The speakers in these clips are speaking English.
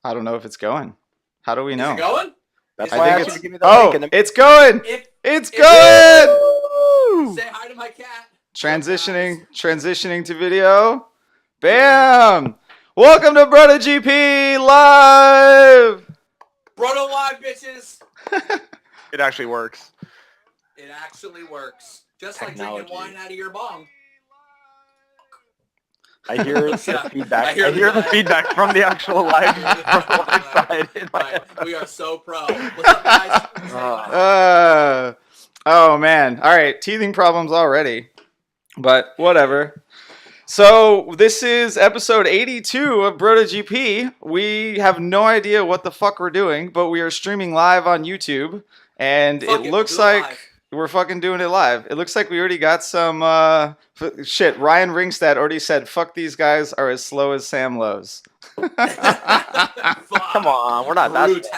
I don't know if it's going. How do we know? Is it going? That's I why I think asked it's. you to give me the link. It's going. It's going. Say hi to my cat. Transitioning to video. Bam! Welcome to BrotoGP live. Broto live, bitches. It actually works. It actually works. Just Technology. like drinking wine out of your bong. I hear the feedback. I hear hear the the- feedback from the actual live, from the live side. In my Right. We are so pro. What's up, guys? Oh man! All right, teething problems already, but whatever. So this is episode 82 of BrotoGP. We have no idea what the fuck we're doing, but we are streaming live on YouTube, and Fuck it it, looks we'll do it like live. we're fucking doing it live. It looks like we already got some shit. Ryan Ringstad already said, "Fuck, these guys are as slow as Sam Lowe's." Come on, we're not that Brutal.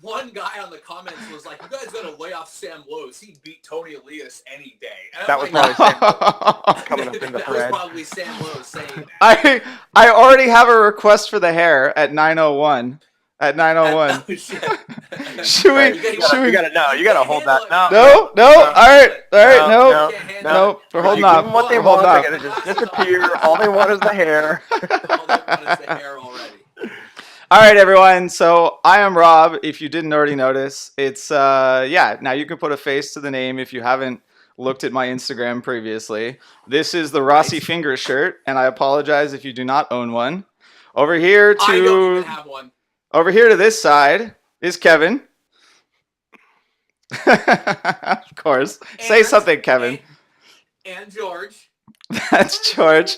One guy on the comments was like, "You guys gotta lay off Sam Lowe's. He beat Tony Elias any day." And That I'm was like, probably Sam coming up in the that was thread. probably Sam Lowe's saying that. I already have a request for the hair at 9:01. At 9:01. Oh, shit. Should we? You gotta hold that. No. All right. No. No. We're holding Give off. them what they We're want. holding They're off. gonna just disappear. All they want is the hair. All they want is the hair already. All right, everyone. So I am Rob. If you didn't already notice, it's Now you can put a face to the name if you haven't looked at my Instagram previously. This is the Rossi finger shirt, and I apologize if you do not own one. Over here I don't even have one. Over here to this side is Kevin. Of course. Say something, Kevin. And George. That's George.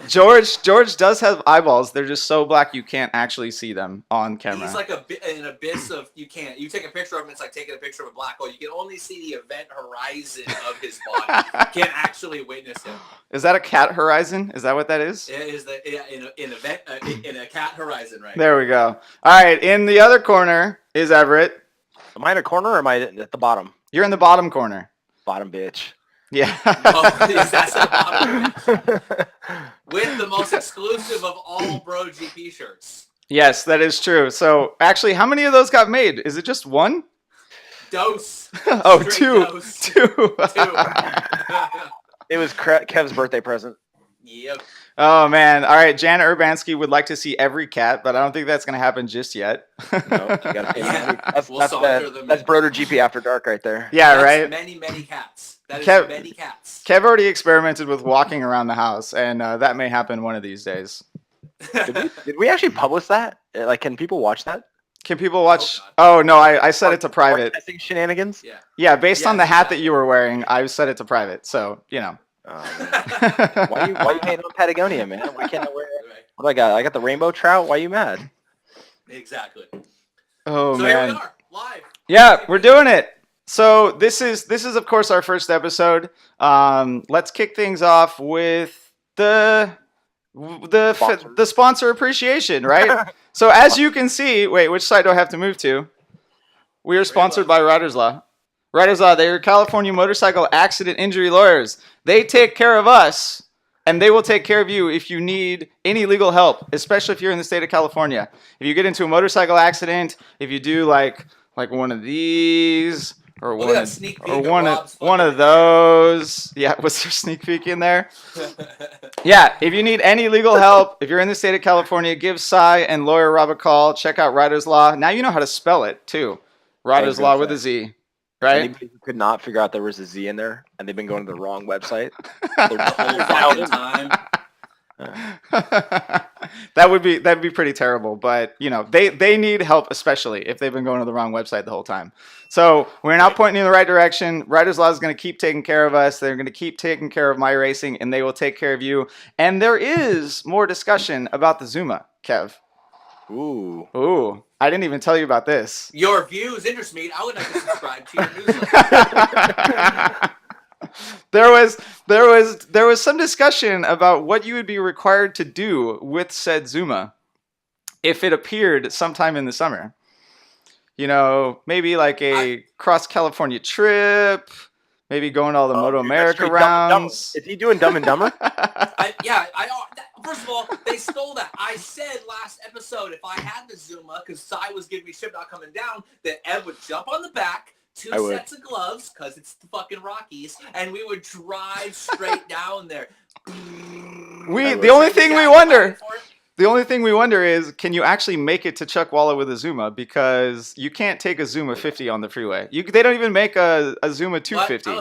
George does have eyeballs. They're just so black you can't actually see them on camera. He's like an abyss of you can't. You take a picture of him, it's like taking a picture of a black hole. You can only see the event horizon of his body. You can't actually witness him. Is that a cat horizon? Is that what that is? It is in a cat horizon, right? There we go. All right, in the other corner is Everett. Am I in a corner or am I at the bottom? You're in the bottom corner. Bottom bitch. Yeah. Oh, is that the bottom? With the most exclusive of all Bro GP shirts. Yes, that is true. So actually, how many of those got made? Is it just one? Dose. Oh, Straight two. dose. Two. It was Kev's birthday present. Yep. Oh man! All right, Jan Urbanski would like to see every cat, but I don't think that's going to happen just yet. No, you gotta pay Yeah. That's We'll saunter them that's in. BrotoGP After Dark right there. Yeah, That's right. Many cats. That is Kev- many cats. Kev already experimented with walking around the house, and that may happen one of these days. Did we actually publish that? Like, can people watch that? Can people watch? Oh no, I set it to private. Testing shenanigans. Yeah. Yeah, based on the hat exactly. that you were wearing, I set it to private. So you know. Why you hating on Patagonia, man? Why can't I wear? Right. What do I got? I got the rainbow trout. Why you mad? Exactly. Oh So here man. we are, live. Yeah, we're doing it. So this is of course our first episode. Let's kick things off with the sponsor appreciation, right? So as you can see, wait, which side do I have to move to? We are sponsored by Riders Law. Riders Law, they are California motorcycle accident injury lawyers. They take care of us, and they will take care of you if you need any legal help, especially if you're in the state of California. If you get into a motorcycle accident, if you do like one of these, or Look one at that of, sneak peek or of one Rob's of those. Yeah, was there a sneak peek in there? Yeah, if you need any legal help, if you're in the state of California, give Cy and lawyer Rob a call. Check out Riders Law. Now you know how to spell it, too. Riders Law with a Z, right? Anybody who could not figure out there was a Z in there, and they've been going to the wrong website. The whole fucking time. That'd be pretty terrible, but you know they need help, especially if they've been going to the wrong website the whole time. So we're now pointing in the right direction. Riders Law is going to keep taking care of us. They're going to keep taking care of my racing, and they will take care of you. And there is more discussion about the Zuma, Kev. Ooh, I didn't even tell you about this. Your views interest me. I would like to subscribe to your newsletter. There was some discussion about what you would be required to do with said Zuma if it appeared sometime in the summer. You know, maybe like a cross California trip, maybe going to all the Moto America rounds. Is he doing Dumb and Dumber? First of all, they stole that. I I said last episode, if I had the Zuma, because Cy was giving me shit not coming down, that Ed would jump on the back, two sets of gloves, because it's the fucking Rockies, and we would drive straight down there. The only thing we wonder is, can you actually make it to Chuckwalla with a Zuma? Because you can't take a Zuma 50 on the freeway. They don't even make a Zuma 250. I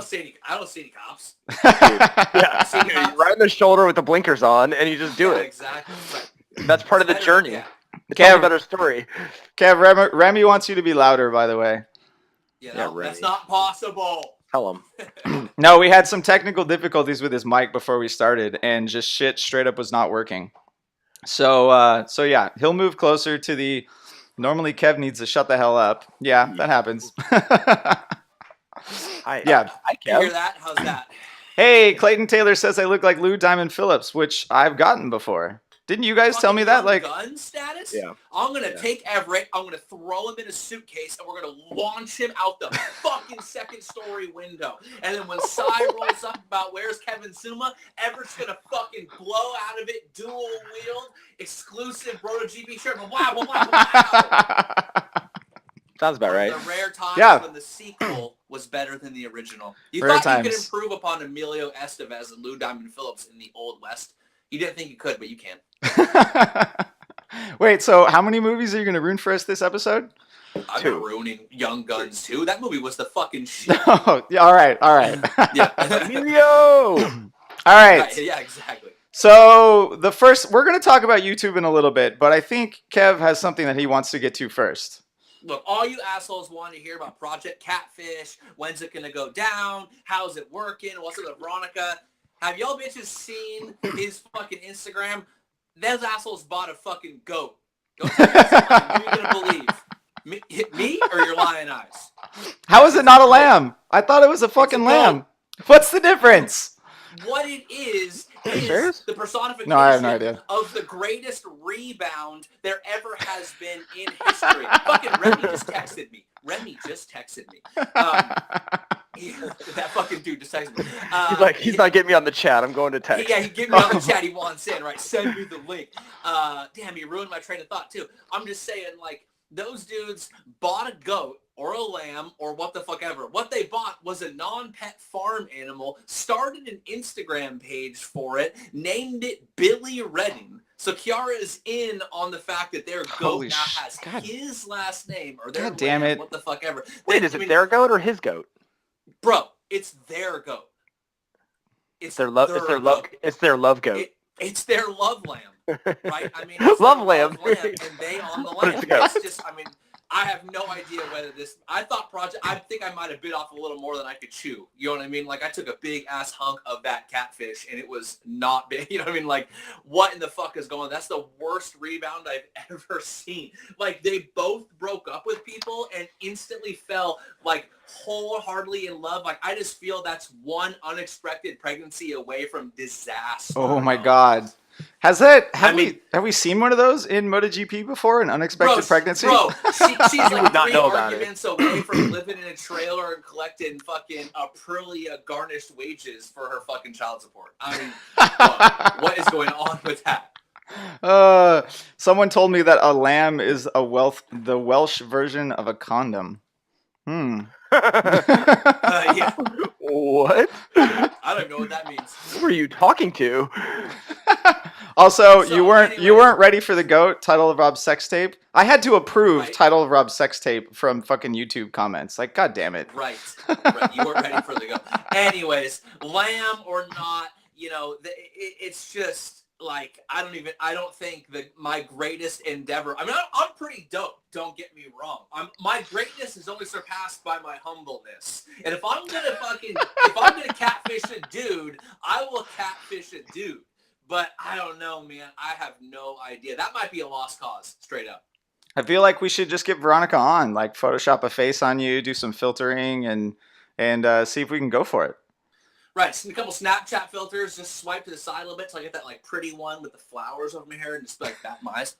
don't see any cops. Yeah, you ride the shoulder with the blinkers on, and you just do it. Exactly. That's part of the journey. Yeah. It's a better story. Kev, Remy wants you to be louder, by the way. Yeah, that's not possible. Tell him. No, we had some technical difficulties with his mic before we started, and just shit straight up was not working. So yeah, he'll move closer to the. Normally, Kev needs to shut the hell up. Yeah, that happens. Hi, Yeah. Hi, You Kev. hear that? How's that? Hey, Clayton Taylor says I look like Lou Diamond Phillips, which I've gotten before. Didn't you guys tell me that? Like, gun status? Yeah. I'm gonna take Everett. I'm gonna throw him in a suitcase, and we're gonna launch him out the fucking second-story window. And then when Cy rolls up about where's Kevin Zuma, Everett's gonna fucking blow out of it, dual-wheeled, exclusive BrotoGP shirt. Wow, wow, wow, wow. Sounds about right. The rare times when the sequel was better than the original. You Rare thought you could times. improve upon Emilio Estevez and Lou Diamond Phillips in the Old West. You didn't think you could, but you can. Wait, so how many movies are you going to ruin for us this episode? I'm not ruining Young Guns 2. That movie was the fucking shit. Oh, yeah, all right. Yeah. Emilio! All right. Yeah, exactly. So we're going to talk about YouTube in a little bit, but I think Kev has something that he wants to get to first. Look, all you assholes want to hear about Project Catfish. When's it going to go down? How's it working? What's it with Veronica? Have y'all bitches seen his fucking Instagram? Those assholes bought a fucking goat. Go tell me something. Who are you going to believe? Me or your lying eyes? How is it not a lamb? I thought it was a fucking lamb. What's the difference? What it is serious? the personification No, I have no idea. of the greatest rebound there ever has been in history. Fucking Remy just texted me. That fucking dude just texted me. He's not getting me on the chat. I'm going to text. Yeah, he get me on the chat. He wants in, right? Send me the link. Damn, you ruined my train of thought too. I'm just saying, like, those dudes bought a goat or a lamb or what the fuck ever. What they bought was a non-pet farm animal, started an Instagram page for it, named it Billy Redding. So Kiara is in on the fact that their goat now has his last name or their damn lamb, it. what the fuck ever. Wait, is it their goat or his goat? Bro, it's their goat. It's their love goat. It's their love lamb, right? I mean, it's Love their lamb. and they on the lamb. It's just, I mean, I have no idea whether this. I think I might have bit off a little more than I could chew. You know what I mean? Like, I took a big ass hunk of that catfish, and it was not big. You know what I mean? Like, what in the fuck is going on? That's the worst rebound I've ever seen. Like, they both broke up with people and instantly fell, like, wholeheartedly in love. Like, I just feel that's one unexpected pregnancy away from disaster. Oh my God. Have we seen one of those in MotoGP before? An unexpected pregnancy? Bro, she's like would not 3 know about arguments away from living in a trailer and collecting fucking Aprilia garnished wages for her fucking child support. I mean, what is going on with that? Someone told me that a lamb is the Welsh version of a condom. Yeah. What? I don't know what that means. Who are you talking to? Also, So, you weren't anyway. ready for the GOAT title of Rob's sex tape. I had to approve Right. title of Rob's sex tape from fucking YouTube comments. Like, God damn it. Right. You weren't ready for the go. Anyways, lamb or not, you know, it's just like, I don't think that my greatest endeavor, I mean, I'm pretty dope. Don't get me wrong. My greatness is only surpassed by my humbleness. And if I'm gonna catfish a dude, I will catfish a dude. But I don't know, man. I have no idea. That might be a lost cause, straight up. I feel like we should just get Veronica on, like Photoshop a face on you, do some filtering, and see if we can go for it. Right, a couple Snapchat filters, just swipe to the side a little bit so I get that like pretty one with the flowers over my hair and just like bat my eyes.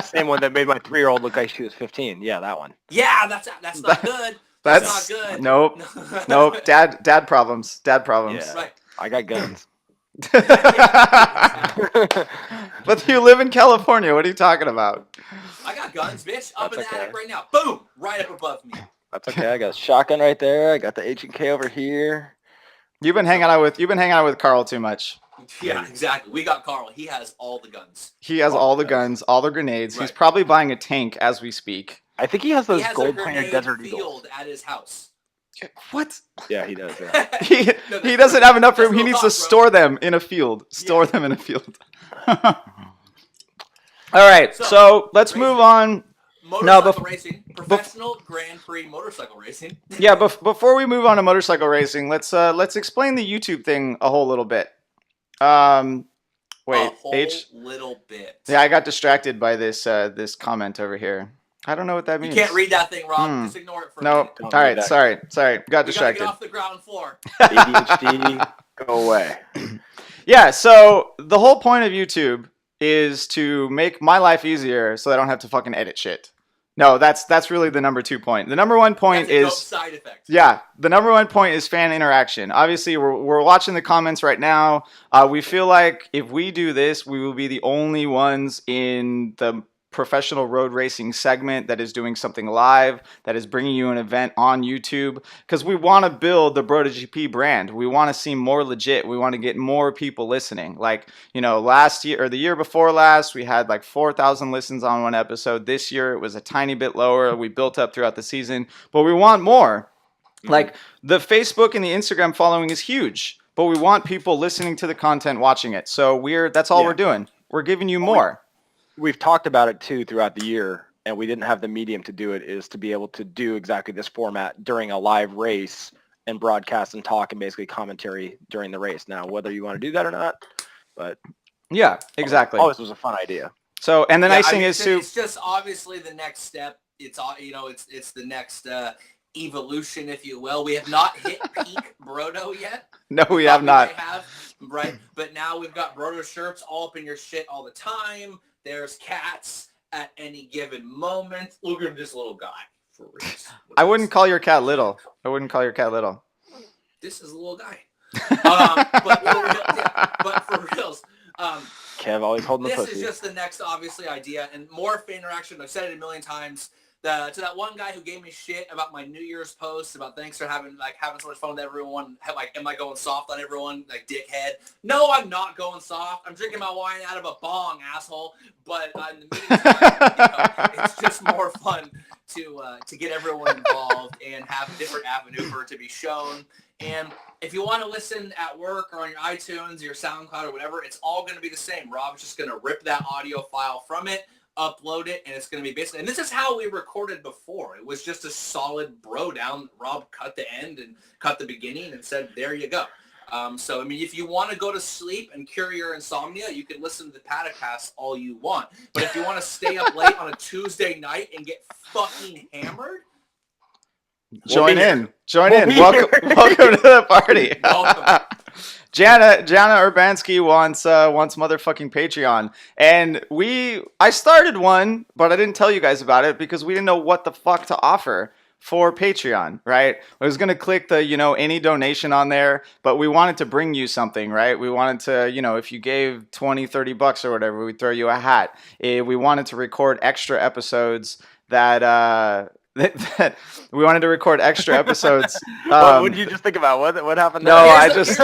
Same one that made my 3-year-old look like she was 15. Yeah, that one. Yeah, that's not good. That's not good. Nope. Dad problems. Yeah. Right. I got guns. But you live in California. What are you talking about? I got guns, bitch. Up in That's the okay. attic right now. Boom! Right up above me. That's okay. I got a shotgun right there. I got the H&K over here. You've been hanging out with Carl too much. Yeah, exactly. We got Carl. He has all the guns. He has all the guns, all the grenades. He's Right. probably buying a tank as we speak. I think he has those He has a gold-plated grenade Desert field Eagles. at his house. What? Yeah, he does. Yeah. He doesn't have enough room. He needs to talk, bro. store them in a field. Store them in a field. All right, so let's move on. Motorcycle racing, professional Grand Prix motorcycle racing. Yeah, before we move on to motorcycle racing, let's explain the YouTube thing a whole little bit. Wait, a whole H. little bit. Yeah, I got distracted by this this comment over here. I don't know what that means. You can't read that thing, Rob. Just ignore it for a No. minute. All right, sorry. Got We gotta distracted. get off the ground floor. ADHD, go away. Yeah, so the whole point of YouTube is to make my life easier so I don't have to fucking edit shit. No, that's really the number 2 point. The number 1 point That's a dope is side effect. yeah. The number 1 point is fan interaction. Obviously, we're watching the comments right now. We feel like if we do this, we will be the only ones in the professional road racing segment that is doing something live, that is bringing you an event on YouTube, because we want to build the BrotoGP brand. We want to seem more legit. We want to get more people listening. Like, last year or the year before last, we had like 4,000 listens on one episode. This year, it was a tiny bit lower. We built up throughout the season, but we want more. Like, the Facebook and the Instagram following is huge, but we want people listening to the content, watching it. So that's all we're doing. We're giving you more. We've talked about it too throughout the year, and we didn't have the medium to do it, is to be able to do exactly this format during a live race and broadcast and talk and basically commentary during the race. Now, whether you want to do that or not, but Yeah, exactly. always was a fun idea. So, and the nice thing is too. It's just obviously the next step. It's it's the next evolution, if you will. We have not hit peak Broto yet. No, we have not. Right, but now we've got Broto shirts all up in your shit all the time. There's cats at any given moment. Look at this little guy. For real. I wouldn't call your cat little. I wouldn't call your cat little. This is a little guy. But for reals, Kev always holding the this pussy. is just the next, obviously, idea. And more fan interaction. I've said it a million times. To that one guy who gave me shit about my New Year's post about thanks for having so much fun with everyone. Am I going soft on everyone? Like, dickhead. No, I'm not going soft. I'm drinking my wine out of a bong, asshole. But in the meantime, it's just more fun to get everyone involved and have a different avenue for it to be shown. And if you want to listen at work or on your iTunes, your SoundCloud or whatever, it's all going to be the same. Rob's just going to rip that audio file from it, upload it, and it's going to be basically, and this is how we recorded before. It was just a solid bro down. Rob cut the end and cut the beginning and said, there you go. So, I mean, if you want to go to sleep and cure your insomnia, you can listen to the Paddock Pass all you want. But if you want to stay up late on a Tuesday night and get fucking hammered, Join in. Welcome to the party. welcome. Jana Urbanski wants motherfucking Patreon, and I started one, but I didn't tell you guys about it because we didn't know what the fuck to offer for Patreon, right? I was gonna click the any donation on there, but we wanted to bring you something, right? We wanted to if you gave $20-$30 or whatever, we'd throw you a hat. We wanted to record extra episodes that we wanted to record extra episodes. What did you just think about? What happened No, there? I just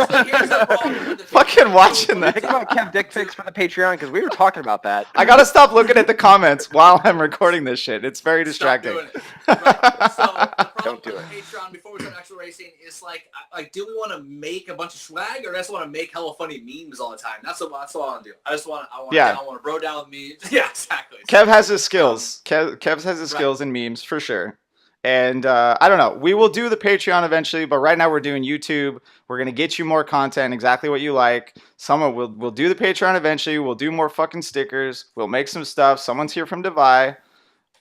fucking watching Think that. about Kev dick pics for the Patreon, because we were talking about that. I gotta stop looking at the comments while I'm recording this shit. It's very distracting. Stop doing it. Right. So the problem Don't do with Patreon before we start actual racing is like do we want to make a bunch of swag or just want to make hella funny memes all the time? That's what I want to do. I want to bro down with me. Yeah, exactly. Kev has his skills. Kev has his skills in memes for sure. And I don't know. We will do the Patreon eventually, but right now we're doing YouTube. We're gonna get you more content, exactly what you like. We'll do the Patreon eventually. We'll do more fucking stickers. We'll make some stuff. Someone's here from Dubai.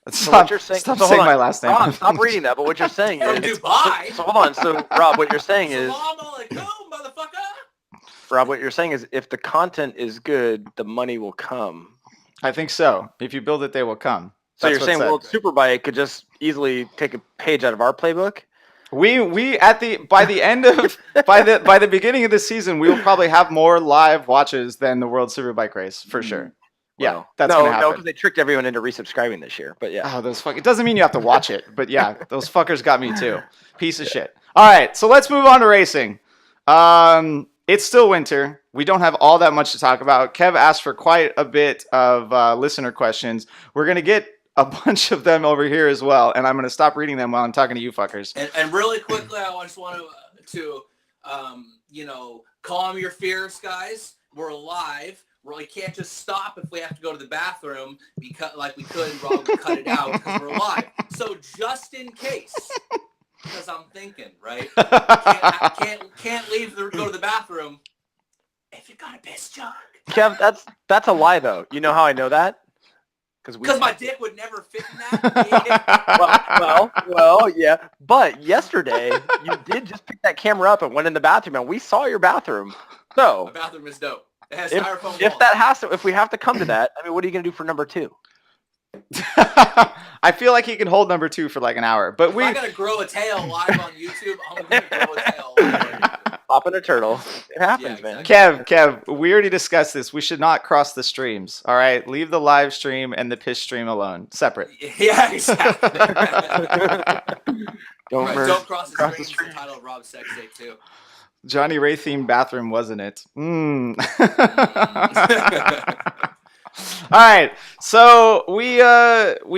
Stop saying my last name. Rob, stop reading that. But what you're saying From is Dubai. So hold on. So Rob, what you're saying is Salam alaikum, motherfucker. Rob, what you're saying is if the content is good, the money will come. I think so. If you build it, they will come. So That's you're saying World Superbike could just easily take a page out of our playbook? By the beginning of the season, we will probably have more live watches than the World Superbike race for sure. Yeah, Well, that's no, gonna no, happen. because they tricked everyone into resubscribing this year. But yeah, Oh, those fuck! It doesn't mean you have to watch it, but yeah, those fuckers got me too. Piece of shit. All right, so let's move on to racing. It's still winter. We don't have all that much to talk about. Kev asked for quite a bit of listener questions. We're gonna get a bunch of them over here as well, and I'm gonna stop reading them while I'm talking to you fuckers. And really quickly, I just want to calm your fears, guys. We're live. We can't just stop if we have to go to the bathroom because, like we could, Rob would cut it out because we're live. So just in case, because I'm thinking, right? Can't leave go to the bathroom if you got a piss jug. Kev, that's a lie though. You know how I know that? Because my dick would never fit in that. well, yeah. But yesterday, you did just pick that camera up and went in the bathroom, and we saw your bathroom. So My bathroom is dope. It has styrofoam walls. If we have to come to that, I mean, what are you gonna do for number 2? I feel like he can hold number 2 for like an hour, but if I gotta grow a tail live on YouTube, I'm gonna grow a tail. Popping a turtle. It happens, Yeah, man. exactly. Kev, we already discussed this. We should not cross the streams. All right, leave the live stream and the piss stream alone, separate. Yeah, exactly. Don't cross the stream. The title of Rob's sex tape too. Johnny Ray themed bathroom, wasn't it? All right, so we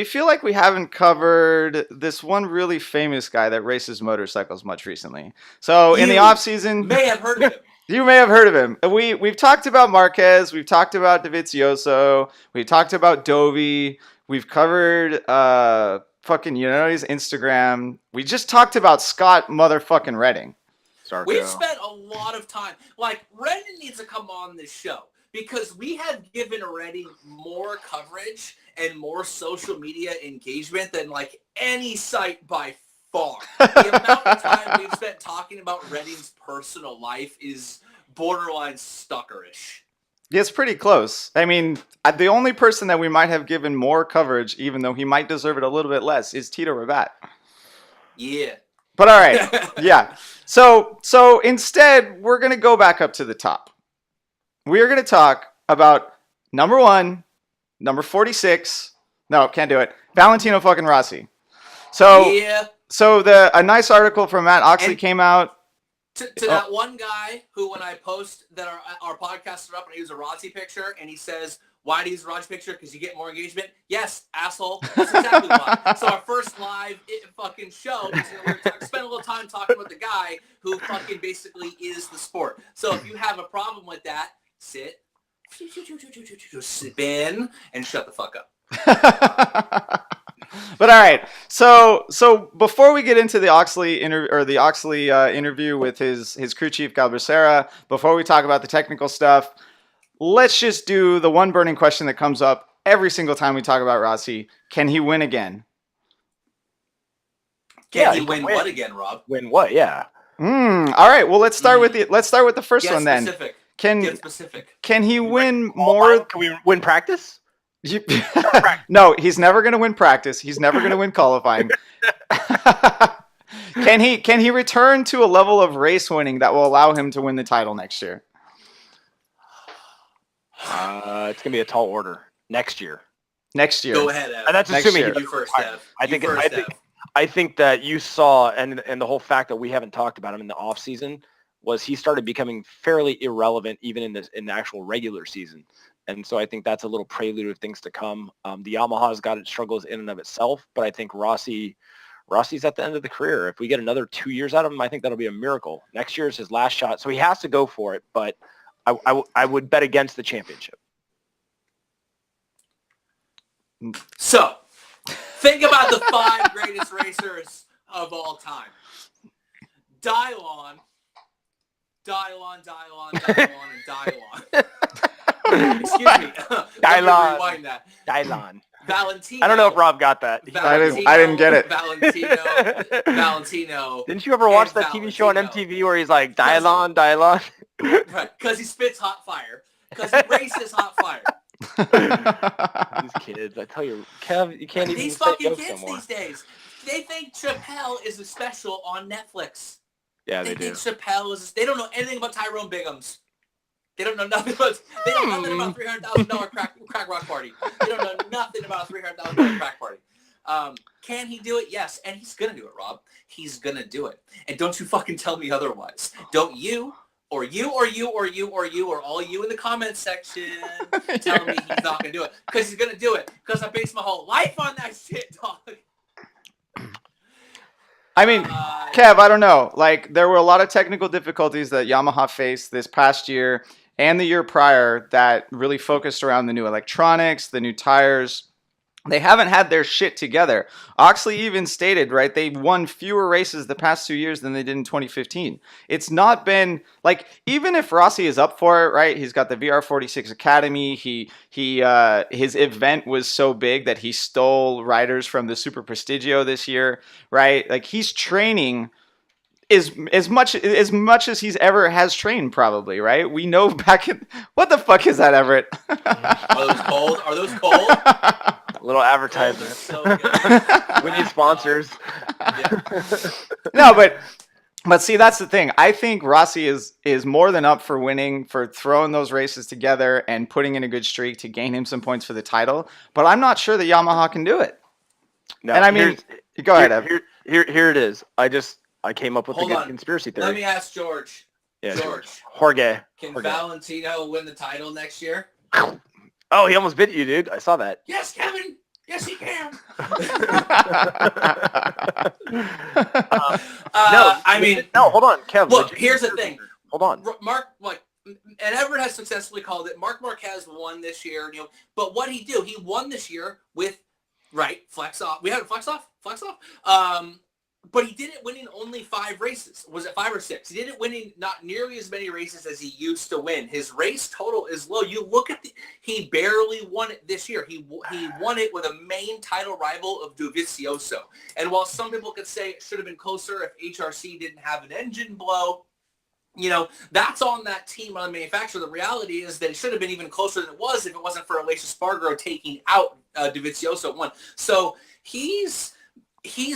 feel like we haven't covered this one really famous guy that races motorcycles much recently. So in the off season, may have heard of him. You may have heard of him. We've talked about Marquez. We've talked about Dovizioso. We've talked about Dovi. We've covered fucking his Instagram. We just talked about Scott motherfucking Redding. We've spent a lot of time. Like, Redding needs to come on this show because we have given Redding more coverage and more social media engagement than like any site by far. The amount of time we've spent talking about Redding's personal life is borderline stalkerish. Yeah, it's pretty close. I mean, the only person that we might have given more coverage, even though he might deserve it a little bit less, is Tito Rabat. Yeah. But all right, yeah. So instead, we're going to go back up to the top. We are going to talk about number 1, number 46. No, can't do it. Valentino fucking Rossi. So yeah. So a nice article from Matt Oxley came out. To that one guy who, when I post that our podcasts are up and I use a Rossi picture, and he says, why do you use a Rossi picture? Because you get more engagement? Yes, asshole. That's exactly why. So our first live fucking show, we're spend a little time talking about the guy who fucking basically is the sport. So if you have a problem with that, sit, spin, and shut the fuck up. But all right, so before we get into the Oxley interview with his crew chief Galbacera, before we talk about the technical stuff, let's just do the one burning question that comes up every single time we talk about Rossi: can he win again? Can he win what again, Rob? Win what? Yeah. All right. Well, let's start with the first one then. Get specific. Can he win more? Can we win practice? No, he's never going to win practice. He's never going to win qualifying. Can he return to a level of race winning that will allow him to win the title next year? It's gonna be a tall order next year. Next year. Go ahead, Ev. And that's assuming you first, Ev. I think that you saw, and the whole fact that we haven't talked about him in the off season was he started becoming fairly irrelevant even in the actual regular season. And so I think that's a little prelude of things to come. The Yamaha's got its struggles in and of itself, but I think Rossi's at the end of the career. If we get another 2 years out of him, I think that'll be a miracle. Next year is his last shot, so he has to go for it, but I would bet against the championship. So, think about the 5 greatest racers of all time. Dylon, and Dylon. Excuse me. Dylon. Rewind that. Dylon. Valentino. I don't know if Rob got that. I didn't get it. Valentino. Didn't you ever watch that TV show on MTV where he's like, Dylon? Right, because he spits hot fire. Because he races hot fire. These kids, I tell you, Kev, you can't even These say fucking jokes kids no more. these days, they think Chappelle is a special on Netflix. Yeah, They do. think Chappelle is. They don't know anything about Tyrone Biggums. They don't know nothing about. They know nothing about $300,000 crack crack rock party. You don't know nothing about a $300,000 crack party. Can he do it? Yes, and he's gonna do it, Rob. He's gonna do it. And don't you fucking tell me otherwise. Don't you or you or you or you or you or all you in the comments section tell me he's not gonna do it, because he's gonna do it. Because I based my whole life on that shit, dog. I mean, Kev, I don't know. Like, there were a lot of technical difficulties that Yamaha faced this past year and the year prior that really focused around the new electronics, the new tires. They haven't had their shit together. Oxley even stated, right, they've won fewer races the past 2 years than they did in 2015. It's not been, like, even if Rossi is up for it, right, he's got the VR46 Academy, his event was so big that he stole riders from the Super Prestigio this year, right? Like, he's training as much as he's ever has trained, probably, right? We know back in, what the fuck is that, Everett? Are those cold? Are those cold? Little advertisement. So good. We need sponsors. Yeah. No, but see, that's the thing. I think Rossi is more than up for winning, for throwing those races together and putting in a good streak to gain him some points for the title. But I'm not sure that Yamaha can do it. No, and I mean, go ahead, Ev. Here it is. I came up with a good conspiracy theory. Let me ask George. Yeah, George. Jorge. Can Valentino win the title next year? Oh, he almost bit you, dude. I saw that. Yes, Kevin. Yes, he can. No, hold on, Kev. Look, here's the thing. Hold on. Mark, and Everett has successfully called it. Mark Marquez won this year, but what he do? He won this year with flex off. We had a flex off. But he didn't win in only 5 races. Was it 5 or 6? He didn't win in not nearly as many races as he used to win. His race total is low. You look at he barely won it this year. He won it with a main title rival of Dovizioso. And while some people could say it should have been closer if HRC didn't have an engine blow, that's on that team, on the manufacturer. The reality is that it should have been even closer than it was if it wasn't for Alicia Spargo taking out Dovizioso at 1. So he's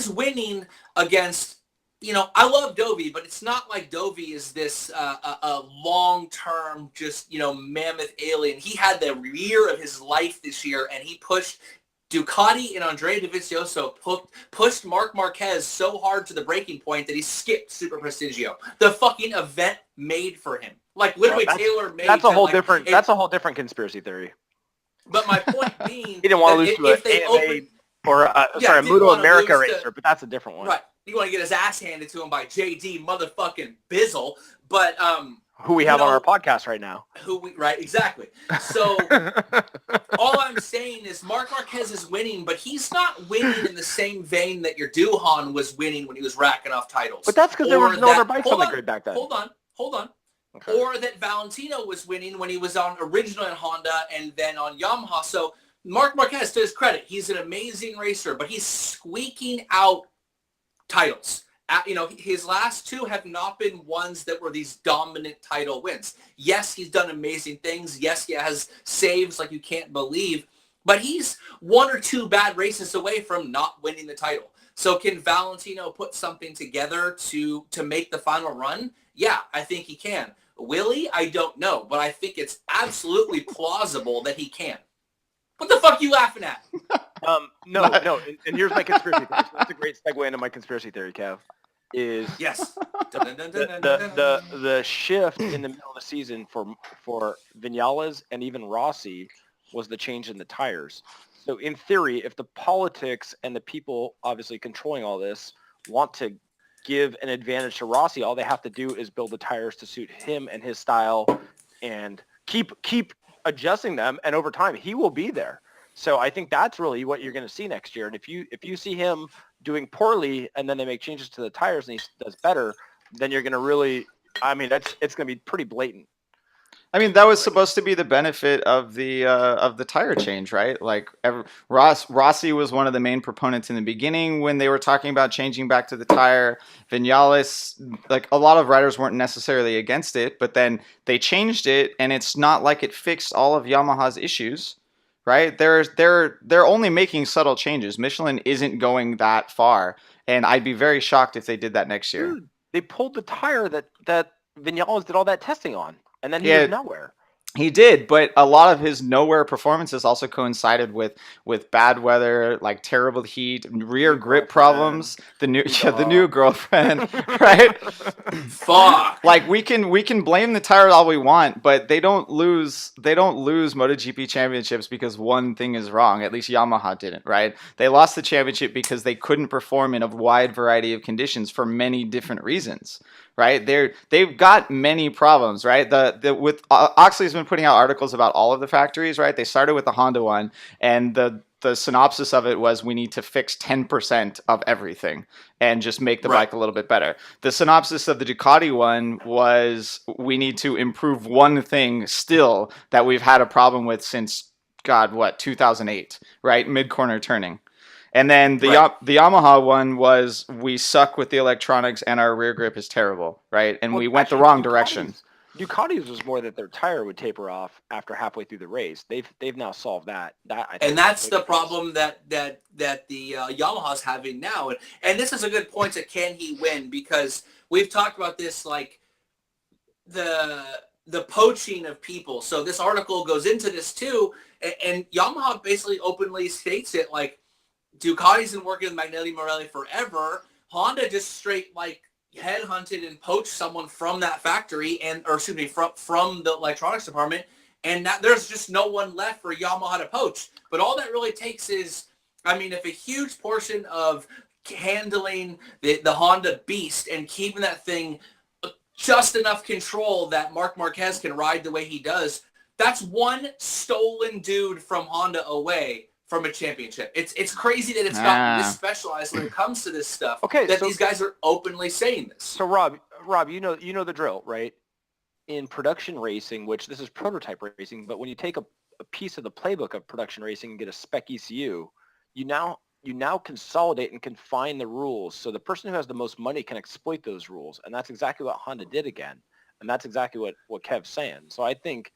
winning against, I love Dovi, but it's not like Dovi is this a long-term, just, mammoth alien. He had the year of his life this year, and he pushed Ducati and Andrea Dovizioso pushed Marc Marquez so hard to the breaking point that he skipped Super Prestigio, the fucking event made for him. Like, literally tailor-made. That's a whole different. That's a whole different conspiracy theory. But my point being, he didn't want to lose to an AMA or a Muto America racer, but that's a different one. Right. You want to get his ass handed to him by JD motherfucking Bizzle, but who we have on our podcast right now. Exactly. So all I'm saying is Marc Marquez is winning, but he's not winning in the same vein that your Duhan was winning when he was racking off titles. But that's because there was no other bikes on the grid back then. Hold on. Okay. Or that Valentino was winning when he was originally on Honda and then on Yamaha. So Marc Marquez, to his credit, he's an amazing racer, but he's squeaking out titles. His last 2 have not been ones that were these dominant title wins. Yes, he's done amazing things. Yes, he has saves like you can't believe, but he's 1 or 2 bad races away from not winning the title. So can Valentino put something together to make the final run? Yeah, I think he can. Will he? I don't know, but I think it's absolutely plausible that he can. What the fuck are you laughing at? No. And here's my conspiracy theory. So that's a great segue into my conspiracy theory, Kev. Is yes. The shift in the middle of the season for Vinales and even Rossi was the change in the tires. So in theory, if the politics and the people obviously controlling all this want to give an advantage to Rossi, all they have to do is build the tires to suit him and his style and keep adjusting them, and over time he will be there. So I think that's really what you're going to see next year. And if you see him doing poorly and then they make changes to the tires and he does better, then you're going to really, it's going to be pretty blatant. I mean, that was supposed to be the benefit of the tire change, right? Like Rossi was one of the main proponents in the beginning when they were talking about changing back to the tire. Vinales, like a lot of riders weren't necessarily against it, but then they changed it, and it's not like it fixed all of Yamaha's issues, right? They're only making subtle changes. Michelin isn't going that far, and I'd be very shocked if they did that next year. Dude, they pulled the tire that Vinales did all that testing on. And then he was nowhere. He did, but a lot of his nowhere performances also coincided with bad weather, like terrible heat, rear New grip girlfriend. problems, the new New yeah, the new dog. girlfriend, right? Fuck. Like we can blame the tire all we want, but they don't lose MotoGP championships because one thing is wrong. At least Yamaha didn't, right? They lost the championship because they couldn't perform in a wide variety of conditions for many different reasons, right? They've got many problems, right? The with Oxley's been putting out articles about all of the factories, right? They started with the Honda one, and the synopsis of it was we need to fix 10% of everything and just make the Right. bike a little bit better. The synopsis of the Ducati one was we need to improve one thing still that we've had a problem with since God, what, 2008, right? Mid-corner turning. And then Right. the Yamaha one was we suck with the electronics and our rear grip is terrible, right? And Well, we went the actually, wrong direction. Ducati's was more that their tire would taper off after halfway through the race. They've now solved that. That I think And is that's big the difference. problem that the Yamaha's having now. And this is a good point to can he win, because we've talked about this, like the poaching of people. So this article goes into this too, and Yamaha basically openly states it, like Ducati's been working with Magneti Morelli forever. Honda just straight like headhunted and poached someone from that factory from the electronics department, and now there's just no one left for Yamaha to poach. But all that really takes is, I mean, if a huge portion of handling the Honda beast and keeping that thing just enough control that Marc Marquez can ride the way he does, that's one stolen dude from Honda away from a championship. It's crazy that it's gotten this specialized when it comes to this stuff. Okay, that so- these guys are openly saying this. So Rob, you know the drill, right? In production racing, which this is prototype racing, but when you take a piece of the playbook of production racing and get a spec ECU, you now consolidate and confine the rules. So the person who has the most money can exploit those rules. And that's exactly what Honda did again. And that's exactly what Kev's saying. So I think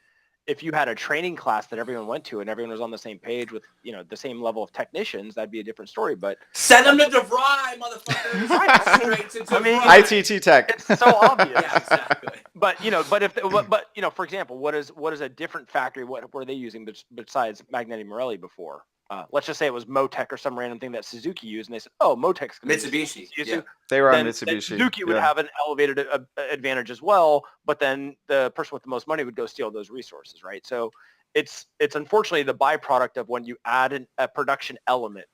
if you had a training class that everyone went to and everyone was on the same page with, the same level of technicians, that'd be a different story. But Send them to DeVry, motherfuckers. Straight to DeVry. I mean, ITT Tech. it's so obvious. Yeah, exactly. But for example, what is a different factory? What were they using besides Magneti Morelli before? Let's just say it was Motec or some random thing that Suzuki used, and they said, "Oh, Motec's going to Mitsubishi. Yeah. They were on then Mitsubishi. Suzuki would yeah. have an elevated advantage as well, but then the person with the most money would go steal those resources, right? So it's unfortunately the byproduct of when you add a production element.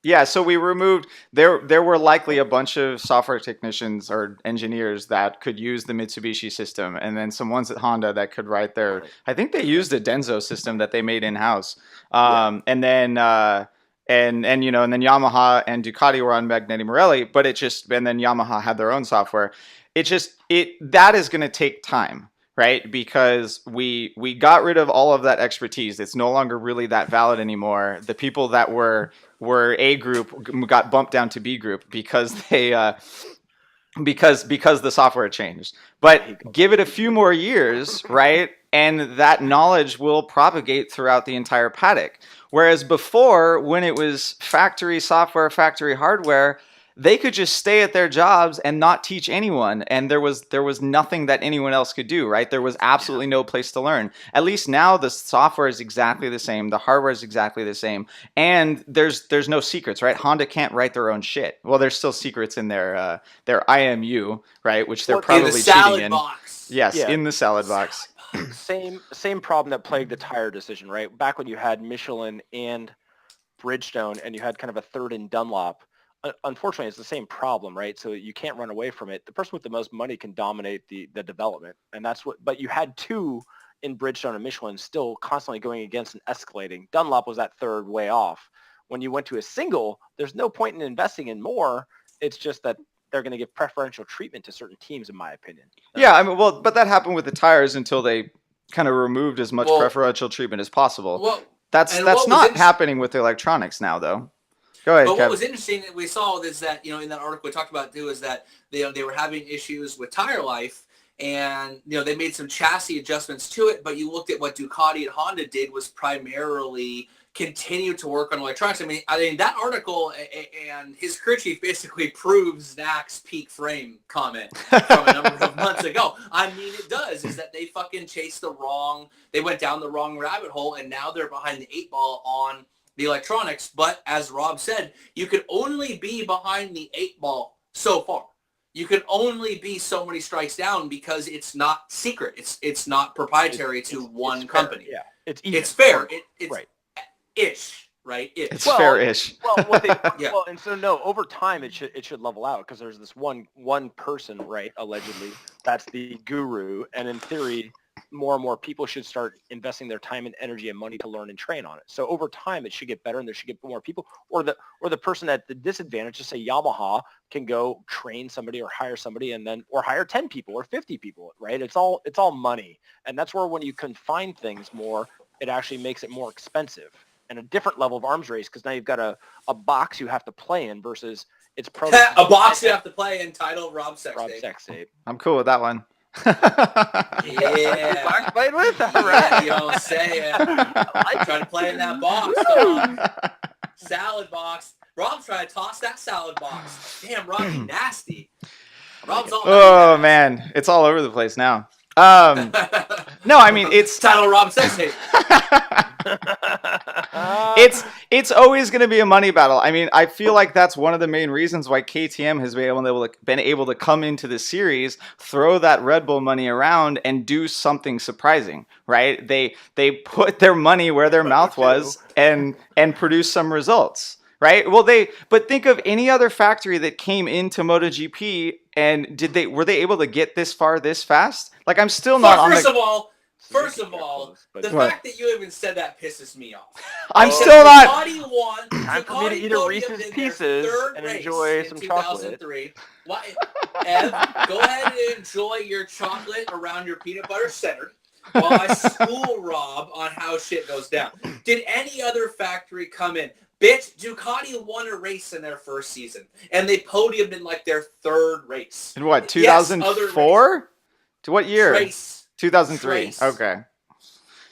Yeah, so we removed there were likely a bunch of software technicians or engineers that could use the Mitsubishi system, and then some ones at Honda that could write their. I think they used a Denso system that they made in house, and then and then Yamaha and Ducati were on Magneti Morelli, but and then Yamaha had their own software. That is going to take time. Right, because we got rid of all of that expertise. It's no longer really that valid anymore. The people that were A group got bumped down to B group because they because the software changed. But give it a few more years, right, and that knowledge will propagate throughout the entire paddock. Whereas before, when it was factory software, factory hardware, they could just stay at their jobs and not teach anyone, and there was nothing that anyone else could do, right? There was absolutely no place to learn. At least now the software is exactly the same, the hardware is exactly the same, and there's no secrets, right? Honda can't write their own shit. Well, there's still secrets in their IMU, right? Which they're probably in the salad cheating in. box. Yes, Yeah. in the salad box. Same problem that plagued the tire decision, right? Back when you had Michelin and Bridgestone, and you had kind of a third in Dunlop. Unfortunately, it's the same problem, right? So you can't run away from it. The person with the most money can dominate the development, and that's what. But you had two in Bridgestone and Michelin still constantly going against and escalating. Dunlop was that third way off. When you went to a single, there's no point in investing in more. It's just that they're going to give preferential treatment to certain teams, in my opinion. Yeah, I mean, well, but that happened with the tires until they kind of removed as much preferential treatment as possible. Well, That's not happening with the electronics now, though. Go ahead, But Kev. what was interesting that we saw is that, in that article we talked about too, is that they were having issues with tire life, and they made some chassis adjustments to it. But you looked at what Ducati and Honda did was primarily continue to work on electronics. I mean that article and his crew chief basically proves Znac's peak frame comment from a number of months ago. I mean, it does, is that they fucking they went down the wrong rabbit hole, and now they're behind the 8-ball on the electronics. But as Rob said, you could only be behind the 8-ball so far. You can only be so many strikes down because it's not secret. It's not proprietary to one company. Yeah, it's fair. It's right. Ish, right? It's fair-ish. Well, and so no, over time it should level out because there's this one person, right? Allegedly, that's the guru, and in theory, more and more people should start investing their time and energy and money to learn and train on it. So over time, it should get better, and there should get more people, or the person at the disadvantage, just say Yamaha, can go train somebody or hire somebody, and then or hire 10 people or 50 people, right? It's all money, and that's where when you confine things more, it actually makes it more expensive. And a different level of arms race because now you've got a box you have to play in versus it's pro. A box you have to play in titled Rob Sex Tape. I'm cool with that one. Yeah. Box played with that, right? You don't say it. I'm trying to play in that box, dog. Salad box. Rob's trying to toss that salad box. Damn, Rob, you nasty. Rob's all oh man, it's all over the place now. No, I mean it's titled Rob Sex Tape. It's always going to be a money battle. I mean, I feel like that's one of the main reasons why KTM has been able to come into the series, throw that Red Bull money around, and do something surprising, right? They put their money where their mouth was and produce some results, right? Well, but think of any other factory that came into MotoGP and were they able to get this far this fast? Like, I'm still not on the... First of all, the fact that you even said that pisses me off. I'm still not... Time for me to eat a Reese's Pieces and enjoy some chocolate. Ev, go ahead and enjoy your chocolate around your peanut butter center while I school Rob on how shit goes down. Did any other factory come in? Bitch, Ducati won a race in their first season, and they podiumed in like their third race. In what, 2004? Yes, to what year? Trace. 2003. Trace. Okay.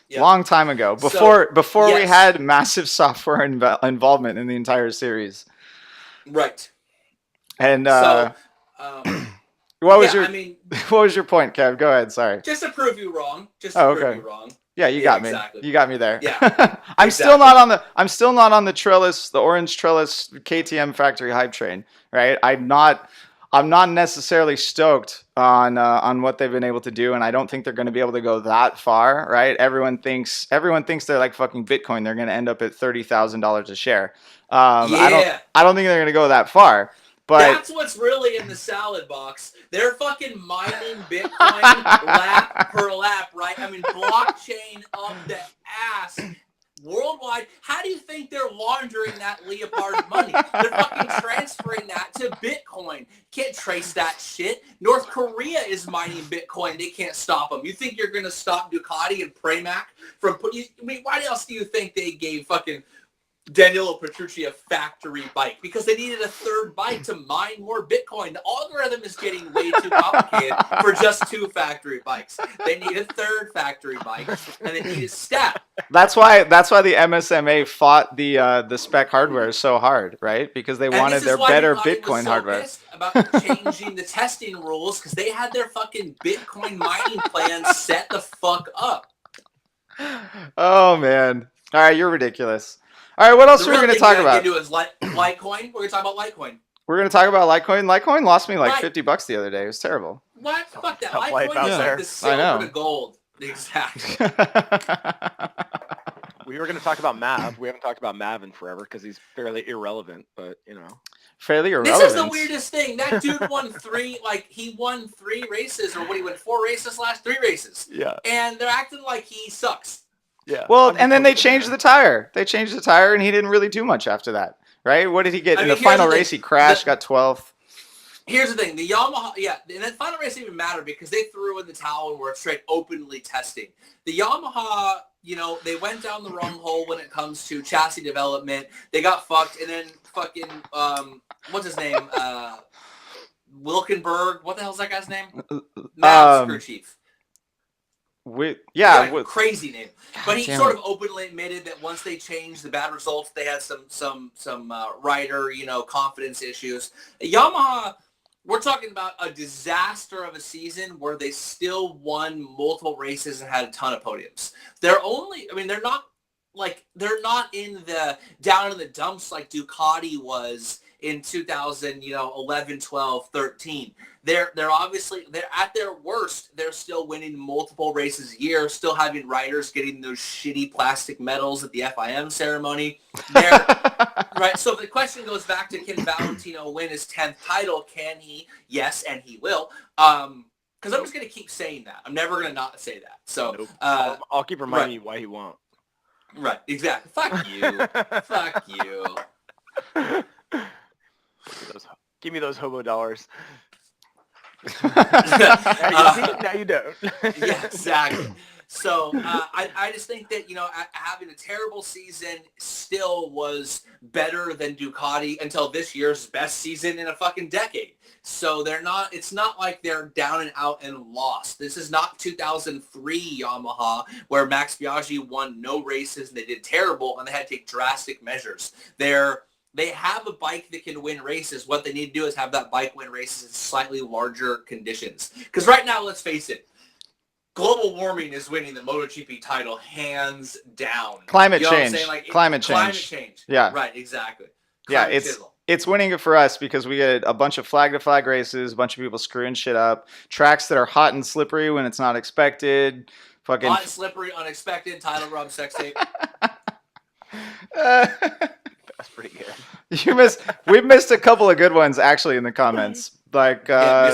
Yep. Long time ago. Before yes. we had massive software involvement in the entire series. Right. And what was your point, Kev? Go ahead. Sorry. Just to prove you wrong. Prove you wrong. Yeah, you got me. Exactly. You got me there. Yeah. I'm still not on the Trellis, the orange Trellis KTM factory hype train, right? I'm not necessarily stoked on what they've been able to do, and I don't think they're going to be able to go that far, right? Everyone thinks they're like fucking Bitcoin. They're going to end up at $30,000 a share. I don't think they're going to go that far. But that's what's really in the salad box. They're fucking mining Bitcoin lap per lap, right? I mean, blockchain up the ass. Worldwide, how do you think they're laundering that Leopard money? They're fucking transferring that to Bitcoin. Can't trace that shit. North Korea is mining Bitcoin. They can't stop them. You think you're going to stop Ducati and Pramac from putting... I mean, why else do you think they gave fucking Danilo Petrucci a factory bike? Because they needed a third bike to mine more Bitcoin. The algorithm is getting way too complicated for just 2 factory bikes. They need a third factory bike, and they need a stack. That's why the MSMA fought the spec hardware so hard, right? Because they wanted their better Bitcoin hardware. About changing the testing rules because they had their fucking Bitcoin mining plan set the fuck up. Oh man! All right, you're ridiculous. All right, what else are we going to talk about? Litecoin. We're going to talk about Litecoin. We're going to talk about Litecoin. Litecoin lost me like $50 the other day. It was terrible. What? Fuck that. Litecoin is like the silver to gold. Exactly. We were going to talk about Mav. We haven't talked about Mav in forever because he's fairly irrelevant, but you know. Fairly irrelevant. This is the weirdest thing. That dude won 3 races, or what, he won 4 races last 3 races. Yeah. And they're acting like he sucks. Yeah. Well, and then they changed the tire. They changed the tire, and he didn't really do much after that, right? What did he get? In the final race, he crashed, got 12th. Here's the thing. The Yamaha, and the final race didn't even matter because they threw in the towel and were straight openly testing. The Yamaha, they went down the wrong hole when it comes to chassis development. They got fucked, and then fucking, what's his name? Wilkenberg. What the hell's that guy's name? Mav's crew chief. Crazy name. But he sort of openly admitted that once they changed the bad results, they had some rider, confidence issues. Yamaha, we're talking about a disaster of a season where they still won multiple races and had a ton of podiums. They're not in the down in the dumps like Ducati was in 2011, 12, 13. They're at their worst. They're still winning multiple races a year, still having riders getting those shitty plastic medals at the FIM ceremony. Right. So the question goes back to, can Valentino win his 10th title? Can he? Yes, and he will. Because I'm just going to keep saying that. I'm never going to not say that. So nope. I'll keep reminding you why he won't. Right. Exactly. Fuck you. Fuck you. Give me those hobo dollars. Now you don't. Yeah, exactly. So I just think that, having a terrible season still was better than Ducati until this year's best season in a fucking decade. So it's not like they're down and out and lost. This is not 2003 Yamaha where Max Biaggi won no races and they did terrible and they had to take drastic measures. They have a bike that can win races. What they need to do is have that bike win races in slightly larger conditions. Because right now, let's face it, global warming is winning the MotoGP title hands down. Climate change. Climate change. Yeah. Right, exactly. It's winning it for us because we get a bunch of flag-to-flag races, a bunch of people screwing shit up, tracks that are hot and slippery when it's not expected. Hot and slippery, unexpected, title rub, sex tape. That's pretty good. We've missed a couple of good ones actually in the comments. Like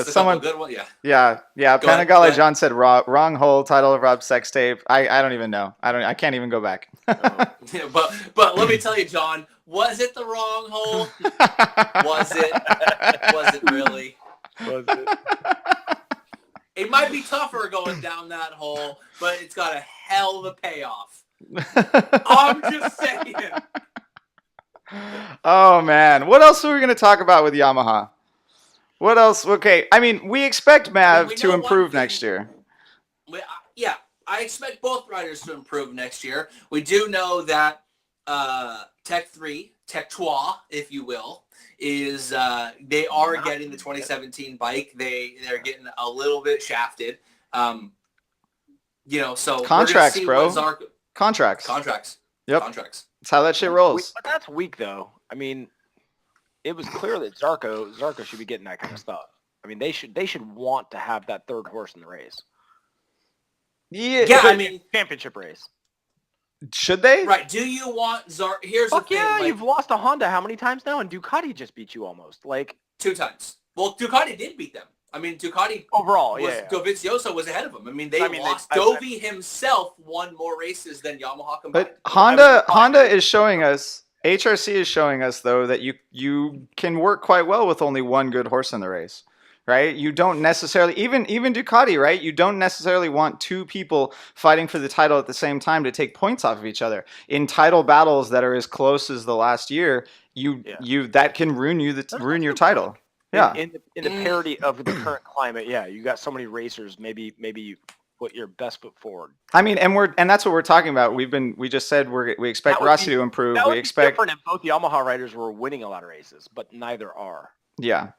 someone, good one, yeah. Panigale John said wrong hole, title of Rob sex tape. I don't even know. I can't even go back. Yeah, but let me tell you, John, was it the wrong hole? Was it really? Was it? It might be tougher going down that hole, but it's got a hell of a payoff. I'm just saying. Oh man, what else are we going to talk about with Yamaha? What else? Okay, I mean, we expect Mav to improve next year. Yeah, I expect both riders to improve next year. We do know that Tech 3, Tech 3, if you will, is they are getting the 2017 bike. They're getting a little bit shafted. So contracts, bro. Contracts. Yep. Contracts. That's how that shit rolls. But that's weak, though. I mean, it was clear that Zarco should be getting that kind of stuff. I mean, they should want to have that third horse in the race. Yeah, I mean, championship race. Should they? Right. Do you want Zarco? Here's the thing. Yeah, you've lost a Honda how many times now? And Ducati just beat you almost. 2 times. Well, Ducati did beat them. I mean, Ducati overall, Dovizioso was ahead of him. I mean, they lost. Dovi himself won more races than Yamaha combined. But Honda is showing us, HRC is showing us, though, that you can work quite well with only one good horse in the race, right? You don't necessarily, even Ducati, right? You don't necessarily want 2 people fighting for the title at the same time to take points off of each other. In title battles that are as close as the last year, that can ruin your title. Yeah. In the parity of the current climate, you got so many racers. Maybe you put your best foot forward. I mean, and that's what we're talking about. We just said we expect Rossi to improve. We expect different if both Yamaha riders were winning a lot of races, but neither are. Yeah.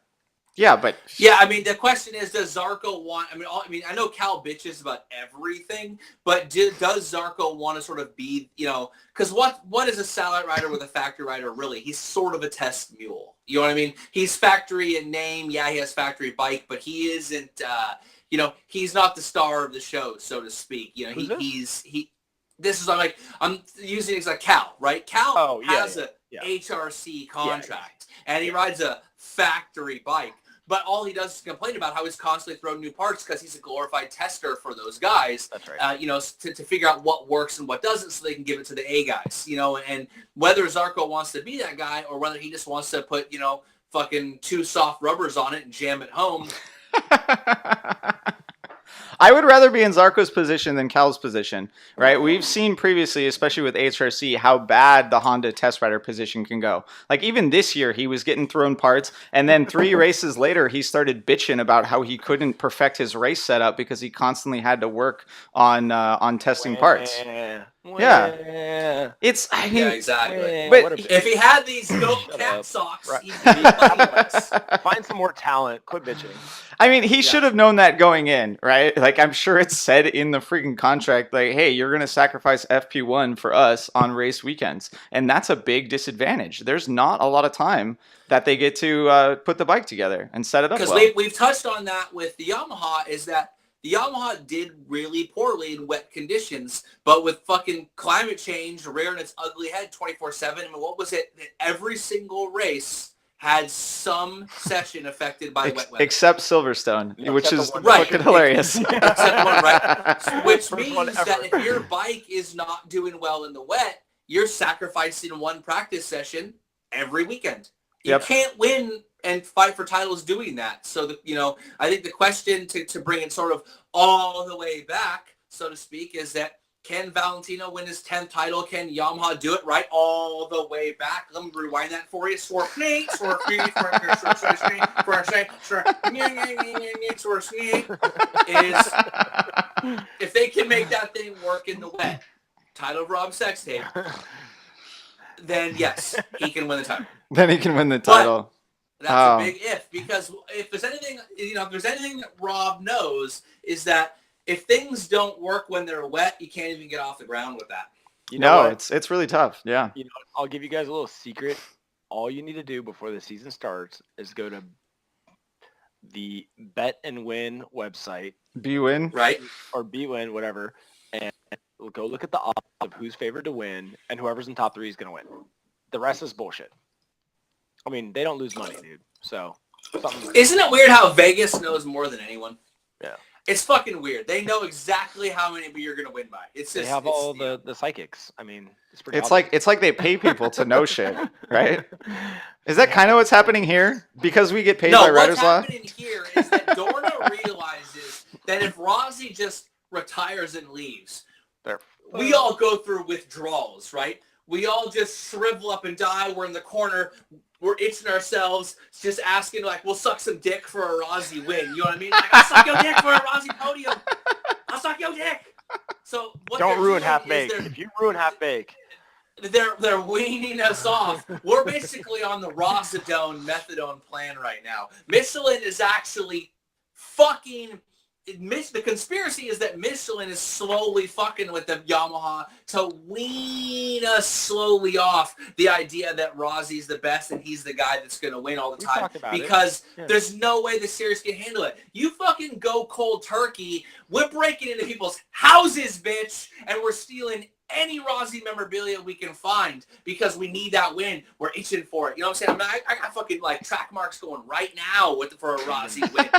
Yeah, but I mean, the question is, does Zarco want? I mean, I know Cal bitches about everything, but does Zarco want to sort of be, because what is a satellite rider with a factory rider really? He's sort of a test mule. You know what I mean? He's factory in name. Yeah, he has factory bike, but he isn't. He's not the star of the show, so to speak. This is I'm using it like Cal, right? Cal has a HRC contract, and he rides a factory bike. But all he does is complain about how he's constantly throwing new parts because he's a glorified tester for those guys. That's right. To figure out what works and what doesn't so they can give it to the A guys. And whether Zarco wants to be that guy or whether he just wants to put, fucking 2 soft rubbers on it and jam it home. I would rather be in Zarco's position than Cal's position, right? We've seen previously, especially with HRC, how bad the Honda test rider position can go. Like even this year, he was getting thrown parts, and then 3 races later, he started bitching about how he couldn't perfect his race setup because he constantly had to work on testing parts. Yeah, it's. I mean, Yeah, exactly. but If he had these goat Shut cat up. socks, Right. he'd be blameless. Find some more talent. Quit bitching. I mean, he should have known that going in, right? Like, I'm sure it's said in the freaking contract, like, hey, you're going to sacrifice FP1 for us on race weekends. And that's a big disadvantage. There's not a lot of time that they get to put the bike together and set it up Because well. we've touched on that with the Yamaha, is that the Yamaha did really poorly in wet conditions, but with fucking climate change rearing its ugly head 24/7, I mean, what was it? Every single race had some session affected by wet weather. Except Silverstone, which is Right. fucking hilarious. Except one, right? Which First one means ever. that if your bike is not doing well in the wet, you're sacrificing one practice session every weekend. You Yep. can't win and fight for titles doing that. So, I think the question to bring it sort of all the way back, so to speak, is that can Valentino win his 10th title? Can Yamaha do it right all the way back? Let me rewind that for you. Is if they can make that thing work in the wet, title of Rob Sextape, then yes, he can win the title. Then he can win the title. That's a big if, because if there's anything, if there's anything that Rob knows, is that if things don't work when they're wet, you can't even get off the ground with that. You know No, what? it's really tough. Yeah. I'll give you guys a little secret. All you need to do before the season starts is go to the Bet and Win website, B-Win. Right? or BWin, whatever, and go look at the odds of who's favored to win, and whoever's in top 3 is going to win. The rest is bullshit. I mean, they don't lose money, dude. So, Isn't it weird how Vegas knows more than anyone? Yeah. It's fucking weird. They know exactly how many you're going to win by. It's just, they have all the psychics. I mean, it's pretty It's obvious. like they pay people to know shit, right? Is that kind of what's happening here? Because we get paid by what's Riders Law? happening here is that Dorna realizes that if Rossi just retires and leaves, we all go through withdrawals, right? We all just shrivel up and die. We're in the corner. We're itching ourselves, just asking, like, we'll suck some dick for a Rossi win. You know what I mean? Like, I'll suck your dick for a Rossi podium. I'll suck your dick. So what Don't they're ruin doing half is bake. If you ruin half bake, they're weaning us off. We're basically on the Rosidone methadone plan right now. Michelin is actually fucking. The conspiracy is that Michelin is slowly fucking with the Yamaha to wean us slowly off the idea that Rossi's the best and he's the guy that's going to win all the time, because there's no way the series can handle it. You fucking go cold turkey. We're breaking into people's houses, bitch, and we're stealing any Rossi memorabilia we can find because we need that win. We're itching for it. You know what I'm saying? I got fucking like track marks going right now for a Rossi win.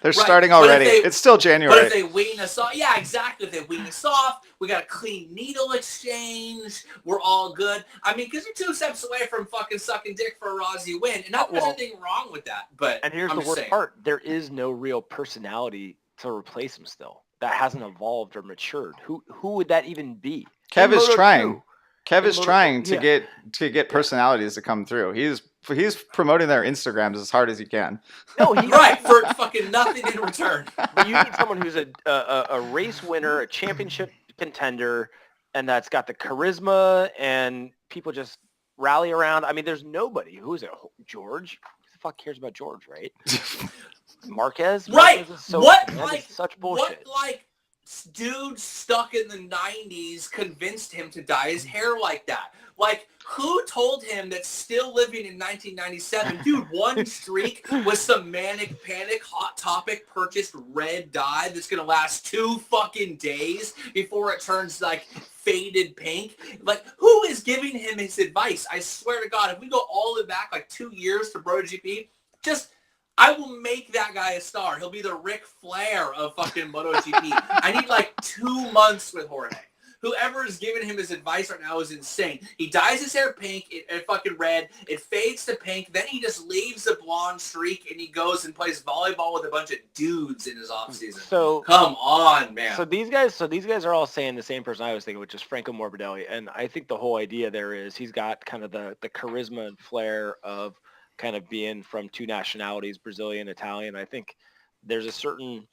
They're starting already. It's still January. But if they wean us off, yeah, exactly. If they wean us off, we got a clean needle exchange. We're all good. I mean, because you're 2 steps away from fucking sucking dick for a Rossi win. And not there's anything wrong with that. But and here's the worst part. There is no real personality to replace him still. That hasn't evolved or matured. Who would that even be? Kev is trying. Kev is trying to get personalities to come through. He's promoting their Instagrams as hard as he can. No, right, for fucking nothing in return. But you need someone who's a race winner, a championship contender, and that's got the charisma and people just rally around. I mean, there's nobody. Who is it? George? Who the fuck cares about George, right? Marquez? Right. Marquez is so, What, that like, is such bullshit. What, like, dude stuck in the 90s convinced him to dye his hair like that? Like, who told him that still living in 1997, dude, one streak with some manic panic hot topic purchased red dye that's going to last 2 fucking days before it turns, like, faded pink? Like, who is giving him his advice? I swear to God, if we go all the way back, like, 2 years to BrotoGP, I will make that guy a star. He'll be the Ric Flair of fucking MotoGP. I need like 2 months with Jorge. whoever is giving him his advice right now is insane. He dyes his hair pink, it fucking red. It fades to pink. Then he just leaves the blonde streak and he goes and plays volleyball with a bunch of dudes in his offseason. So come on, man. So these guys are all saying the same person I was thinking, which is Franco Morbidelli. And I think the whole idea there is he's got kind of the charisma and flair of kind of being from two nationalities, Brazilian, Italian. I think there's a certain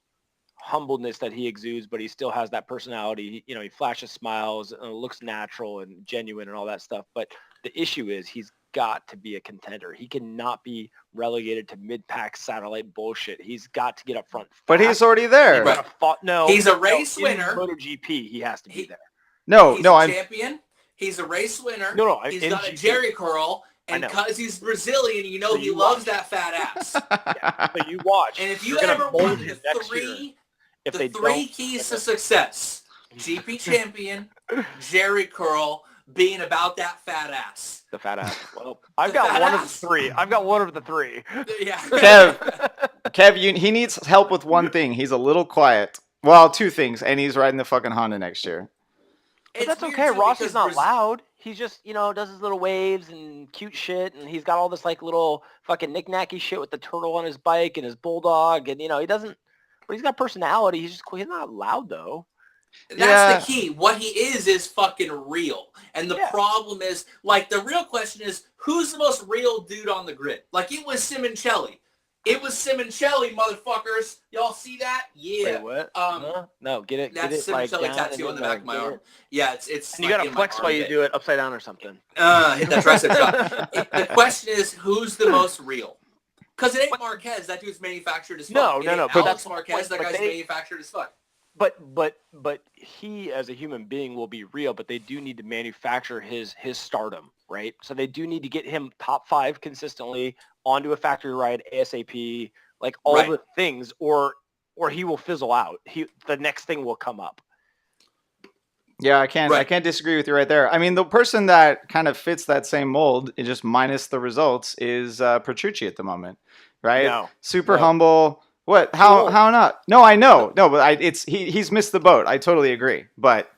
humbleness that he exudes, but he still has that personality. He flashes smiles, looks natural and genuine and all that stuff. But the issue is he's got to be a contender. He cannot be relegated to mid-pack satellite bullshit. He's got to get up front fast. But he's already there. He's a race winner. MotoGP, he has to be there. He's a champion. He's a race winner. He's got a GP. Jerry curl. And because he's Brazilian, he loves that fat ass. Yeah, but you watch. And if you ever want the three keys to success, GP champion, Jerry curl, being about that fat ass. The fat ass. Well, I've got one of the three. I've got one of the three. Yeah. Kev, he needs help with one thing. He's a little quiet. Well, two things, and he's riding the fucking Honda next year. But that's okay. Rossi's not loud. He's just, does his little waves and cute shit, and he's got all this like little fucking knick-knacky shit with the turtle on his bike and his bulldog, and he doesn't. But he's got personality. He's not loud though. That's the key. What he is fucking real. And the problem is, the real question is, who's the most real dude on the grid? It was Simoncelli. It was Simoncelli, motherfuckers. Y'all see that? Yeah. Wait, what? No, get it. That's Simoncelli tattoo on the back of my arm. Yeah, it's. And you gotta flex while you do it upside down or something. Hit that tricep shot. The question is, who's the most real? Because it ain't Marquez. That dude's manufactured as fuck. No. But Alex Marquez, that guy's manufactured as fuck. But he as a human being will be real, but they do need to manufacture his stardom, right? So they do need to get him top 5 consistently onto a factory ride ASAP, all the things, or he will fizzle out. The next thing will come up. Yeah, I can't disagree with you right there. I mean, the person that kind of fits that same mold, just minus the results, is Petrucci at the moment, right? No. Super humble. What? How not? No, I know. No, but he's missed the boat. I totally agree. But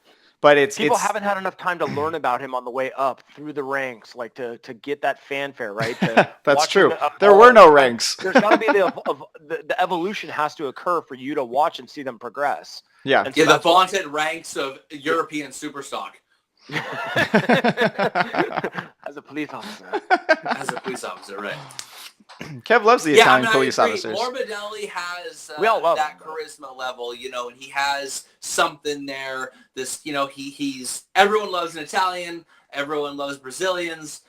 people haven't had enough time to learn about him on the way up through the ranks, to get that fanfare, right? That's true. There were no ranks. There's got to be the evolution has to occur for you to watch and see them progress. Yeah. So the vaunted ranks of European superstock. As a police officer. Right. Kev loves the Italian police officers. Morbidelli has we all love that charisma level, and he has something there. This, he's everyone loves an Italian. Everyone loves Brazilians.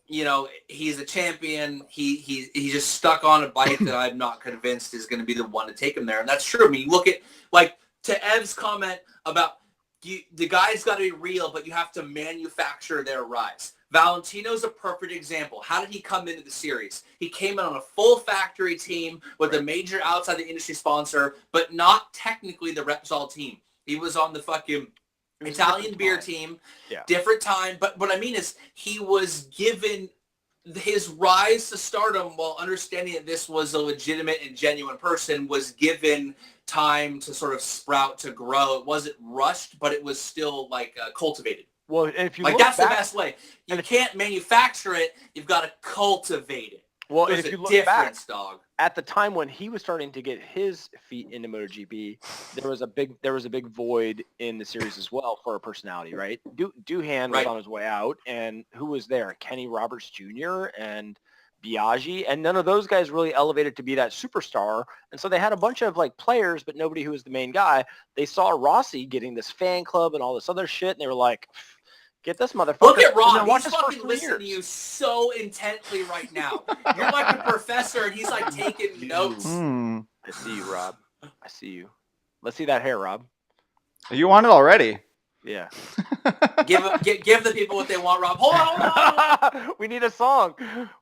He's a champion. He's just stuck on a bike that I'm not convinced is going to be the one to take him there. And that's true. I mean, look at, to Ev's comment about the guy's got to be real, but you have to manufacture their rise. Valentino's a perfect example. How did he come into the series? He came in on a full factory team with a major outside the industry sponsor, but not technically the Repsol team. He was on the fucking Italian beer team, different time. But what I mean is he was given his rise to stardom while understanding that this was a legitimate and genuine person, was given time to sort of sprout, to grow. It wasn't rushed, but it was still cultivated. Well, if you that's the best way. You can't manufacture it. You've got to cultivate it. Well, There's if you a look difference, back, dog. At the time when he was starting to get his feet into MotoGP, there was a big void in the series as well for a personality, right? Doohan was on his way out, and who was there? Kenny Roberts Jr. and Biaggi, and none of those guys really elevated to be that superstar. And so they had a bunch of players, but nobody who was the main guy. They saw Rossi getting this fan club and all this other shit, and they were like, get this motherfucker. Look at Ron. Watch He's his fucking listening to you so intently right now. You're like a professor, and he's taking notes. I see you, Rob. I see you. Let's see that hair, Rob. You want it already. Yeah. Give the people what they want, Rob. Hold on. We need a song.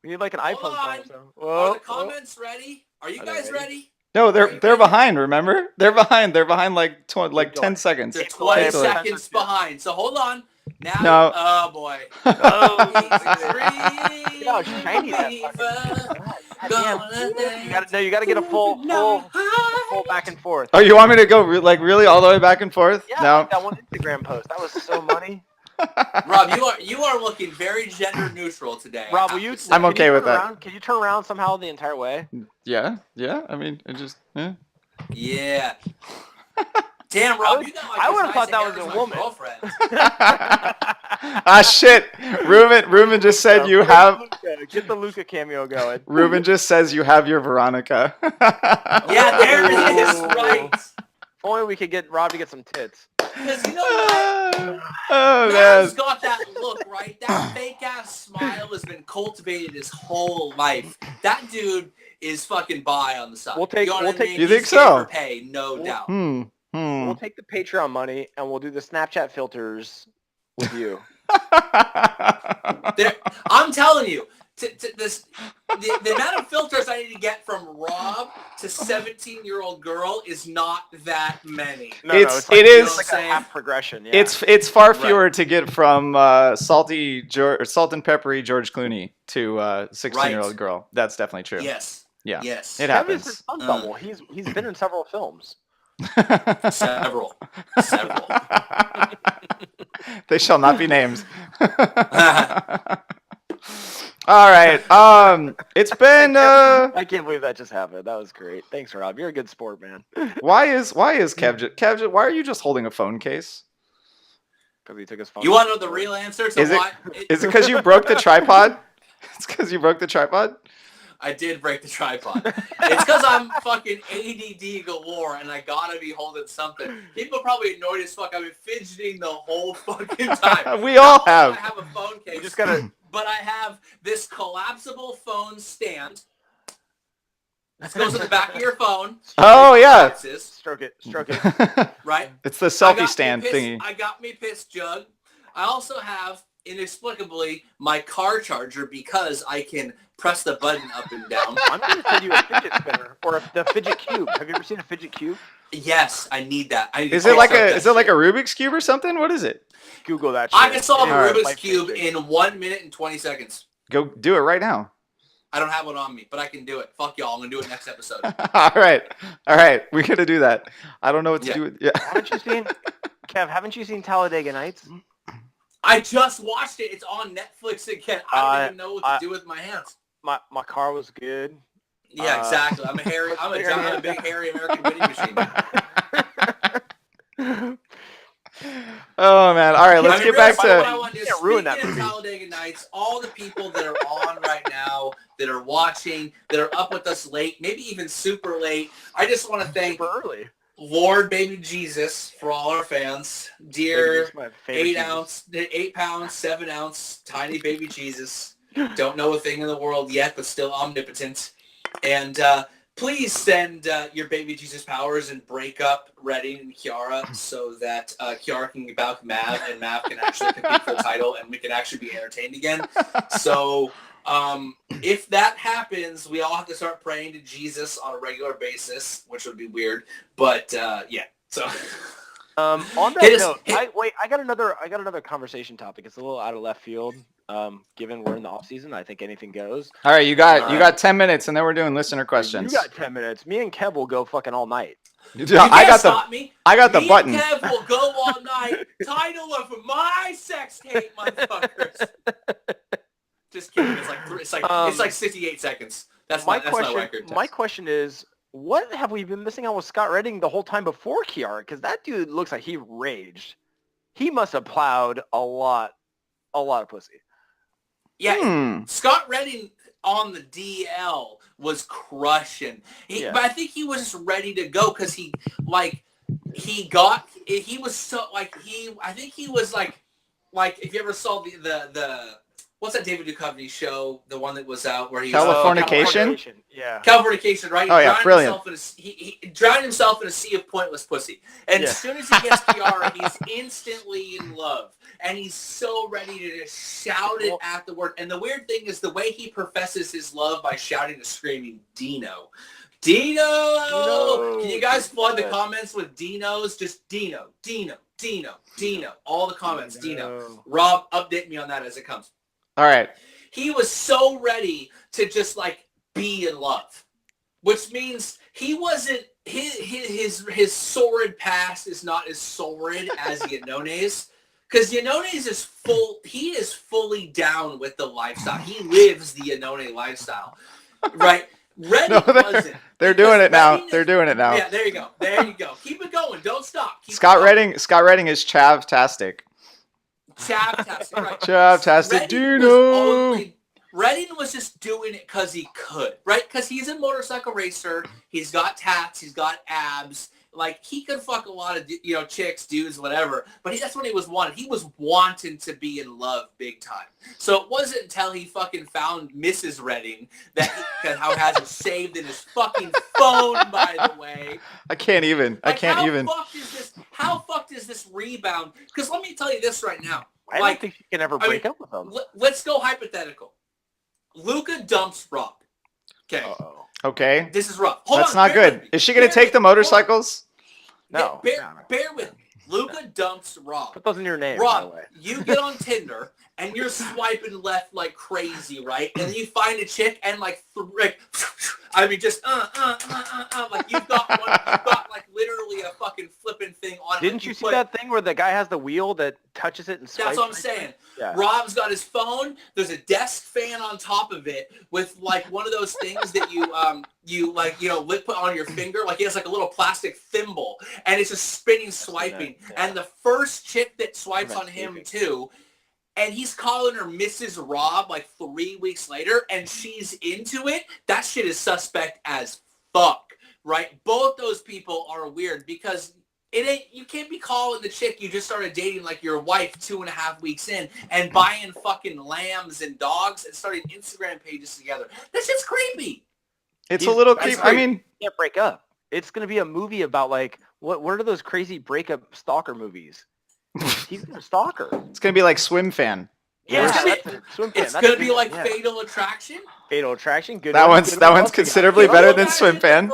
We need an iPhone song. Are the comments ready? Are you guys ready? No, they're behind. Remember, they're behind. They're behind 10 seconds. They're 20 seconds behind. So hold on. Now, no. Oh boy. Oh, shiny that. You gotta get a full back and forth. Oh, you want me to go really all the way back and forth? Yeah, No. like that one Instagram post. That was so money. Rob, you are looking very gender neutral today. Rob, will you? I'm okay with that. Can you turn around somehow the entire way? Yeah. I mean, it just. Yeah. Damn, Rob, you got like I as would have nice thought that hair was as a my woman. girlfriend. Ah, shit. Ruben just said you have. Get the Luca cameo going. Ruben just says you have your Veronica. Yeah, there it is. Right. If only we could get Rob to get some tits. Because you know what? Oh, Man's man. got that look, right? That fake ass smile has been cultivated his whole life. That dude is fucking bi on the side. We'll take- You know we'll what I take- mean? You think He's so? here for pay, no doubt. We'll take the Patreon money and we'll do the Snapchat filters with you. I'm telling you, the amount of filters I need to get from Rob to 17-year-old girl is not that many. No, It it's like, is- it's like a half progression. Yeah. It's far fewer to get from salt and peppery George Clooney to 16-year-old girl. That's definitely true. Yes. Yeah. Yes. It Kevin's happens. his stunt double. He's been in several films. Several. They shall not be named. All right. It's been. I can't believe that just happened. That was great. Thanks, Rob. You're a good sport, man. Why is Kev? Why are you just holding a phone case? Because he took his phone. You want to know the real answer to Is it- why? Is it because you broke the tripod? It's because you broke the tripod. I did break the tripod. It's because I'm fucking ADD galore and I gotta be holding something. People probably annoyed as fuck. I've been fidgeting the whole fucking time. We all Not only have. do I have a phone case. You just gotta. But I have this collapsible phone stand. This goes in the back of your phone. Oh yeah. Stroke it. Stroke it. Right? It's the I got selfie me stand piss- thingy. I got me piss jug. I also have, inexplicably, my car charger because I can press the button up and down. I'm gonna send you a fidget spinner or the fidget cube. Have you ever seen a fidget cube? Yes, I need that. I need Is to it like fix a that is it like a shit. Rubik's cube or something? What is it? Google that shit. I can solve a Alright. Rubik's Like Cube fidget. in 1 minute and 20 seconds. Go do it right now. I don't have one on me, but I can do it. Fuck y'all. I'm going to do it next episode. All right. We're gonna do that. I don't know what to Yeah. do with. Yeah. Haven't you seen, Kev? Haven't you seen Talladega Nights? I just watched it. It's on Netflix again. I don't even know what to I- do with my hands. My car was good. Yeah, exactly. I'm a big hairy American vending machine. Oh man. All right. Let's get back really, what I to. want to do is, Can't ruin that speaking of movie. Talladega Nights, all the people that are on right now, that are watching, that are up with us late, maybe even super late, I just want to thank Super early. Lord Baby Jesus for all our fans. Dear It's my favorite 8 pounds, 7 ounce, tiny baby Jesus. Don't know a thing in the world yet, but still omnipotent. And please send your baby Jesus powers and break up Redding and Kiara so that Kiara can get back with Mav and Mav can actually compete for the title and we can actually be entertained again. So if that happens, we all have to start praying to Jesus on a regular basis, which would be weird. But yeah, so On that Hit us- note, hit- I got another conversation topic. It's a little out of left field. Given we're in the off season, I think anything goes. All right. You got 10 minutes, and then we're doing listener You questions. got 10 minutes. Me and Kev will go fucking all night. Dude, you I can't got stop me. I got the Me button. and Kev will go all night. Title of my sex tape, motherfuckers. Just kidding. It's like 68 seconds. That's my record. My question is, what have we been missing out with Scott Redding the whole time before Kiara? Because that dude looks like he raged. He must have plowed a lot of pussy. Yeah, Scott Redding on the DL was crushing. Yeah. But I think he was just ready to go because he was like if you ever saw the what's that David Duchovny show, the one that was out where he Californication? Yeah. Californication, right? Oh, yeah, brilliant. He drowned himself in a sea of pointless pussy. And Yeah. as soon as he gets Kiara, he's instantly in love. And he's so ready to just shout it at the word. And the weird thing is the way he professes his love by shouting and screaming, Dino. Dino! Can you guys flood the comments with Dinos? Just Dino, Dino, Dino, Dino. All the comments, Dino. Rob, update me on that as it comes. All right. He was so ready to just like be in love, which means he wasn't his sordid past is not as sordid as Yannone's, because Yannone's is full. He is fully down with the lifestyle. He lives the Yannone lifestyle, right? Redding wasn't. They're doing it now. Redding They're doing it now. Yeah, there you go. There you go. Keep it going. Don't stop. Keep Scott it going. Redding is Chav-tastic. Chav-tastic, right? Chav-tastic. Dino. Redding was just doing it because he could, right? Because he's a motorcycle racer. He's got tats. He's got abs. Like, he could fuck a lot of, chicks, dudes, whatever. But that's what he was wanting. He was wanting to be in love big time. So it wasn't until he fucking found Mrs. Redding that how has it saved in his fucking phone, by the way. I can't even. How fucked is this rebound? Because let me tell you this right now. I don't think she can ever break up with him. Let's go hypothetical. Luca dumps Rob. Okay. Uh-oh. Okay. This is rough. That's not good. Is she going to take the motorcycles? No. Bear with me. Luca dumps Rob. Put those in your name, Rob, by the way. you get on Tinder and you're swiping left like crazy, right? And then you find a chick and like just like you've got like literally a fucking flipping thing on. Didn't you see that thing where the guy has the wheel that touches it and swipes? That's what I'm saying. Yeah. Rob's got his phone. There's a desk fan on top of it with like one of those things that you put on your finger. Like, he has like a little plastic thimble, and it's just spinning, swiping. Yeah. And the first chick that swipes on him too, and he's calling her Mrs. Rob like 3 weeks later, and she's into it. That shit is suspect as fuck, right? Both those people are weird because you can't be calling the chick you just started dating like your wife 2.5 weeks in and buying fucking lambs and dogs and starting Instagram pages together. That's just creepy. It's a little creepy. I mean, you can't break up. It's going to be a movie about like, what are those crazy breakup stalker movies? He's going to stalk her. It's going to be like Swim Fan. Yeah, it's going to be like yeah. Fatal Attraction. Fatal Attraction. Good. That one's considerably better than Swim Fan.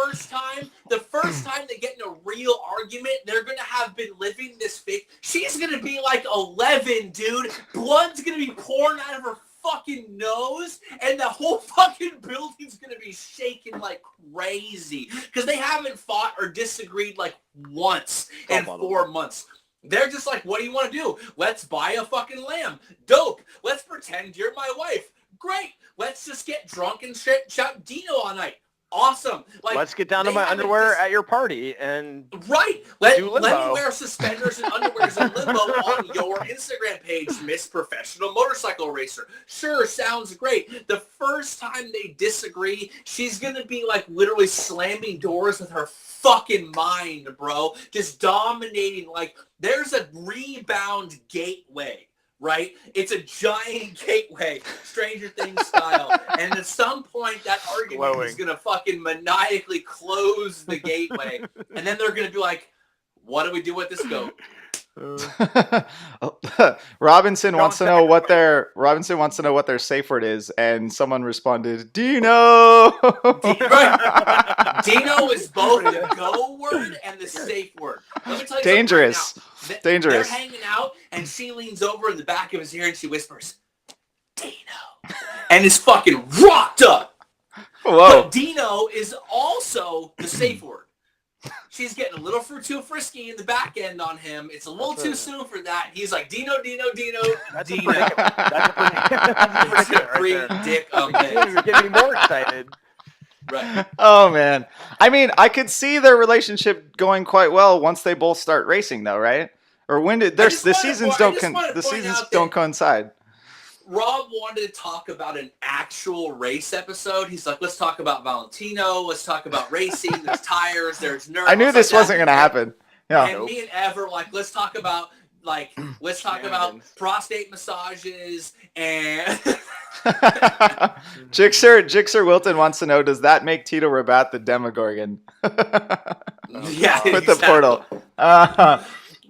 The first time they get in a real argument, they're going to have been living this fake. She's going to be like 11, dude. Blood's going to be pouring out of her fucking nose, and the whole fucking building's going to be shaking like crazy because they haven't fought or disagreed like once in 4 months. They're just like, what do you want to do? Let's buy a fucking lamb. Dope. Let's pretend you're my wife. Great. Let's just get drunk and shout Dino all night. Awesome. Like, let's get down to my underwear at your party and let me wear suspenders and underwears and limbo on your Instagram page, Miss Professional Motorcycle Racer. Sure, sounds great. The first time they disagree, she's gonna be like literally slamming doors with her fucking mind, bro. Just dominating. Like, there's a rebound gateway. Right? It's a giant gateway, Stranger Things style. And at some point, that argument is going to fucking maniacally close the gateway. And then they're going to be like, what do we do with this goat? Robinson wants to know what their safe word is, and someone responded, Dino. Dino is both the go word and the safe word. Let me tell you dangerous. Right now. Dangerous. They're hanging out, and she leans over in the back of his ear and she whispers, Dino, and is fucking rocked up. Whoa. But Dino is also the safe word. She's getting a little too frisky in the back end on him. It's a little too soon for that. He's like, Dino. That's Dino. That's a pretty dick of You're getting me more excited. Right. Oh, man. I mean, I could see their relationship going quite well once they both start racing, though, right? Or when did the seasons don't coincide. Rob wanted to talk about an actual race episode. He's like, let's talk about Valentino. Let's talk about racing. There's tires. There's nerves. I knew this wasn't going to happen. Yeah. And me and Ev are like, let's talk about prostate massages and... Jixer Wilton wants to know, does that make Tito Rabat the Demogorgon? Yeah, with the portal.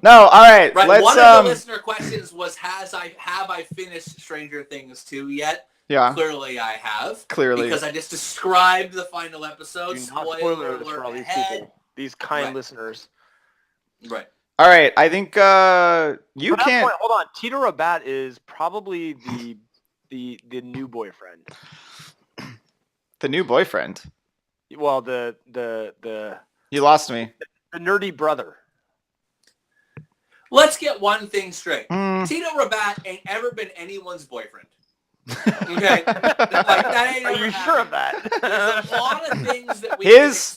No, all right. Right. Let's, one of the listener questions was, have I finished Stranger Things 2 yet? Yeah. Clearly I have. Clearly. Because I just described the final episode. Spoiler alerts for all these people. These kind listeners. Right. All right. I think you can't... Hold on. Tito Rabat is probably the new boyfriend. The new boyfriend. Well, the You lost me. nerdy brother. Let's get one thing straight. Mm. Tito Rabat ain't ever been anyone's boyfriend. Okay? That ain't Are ever you happened. sure of that? There's a lot of things that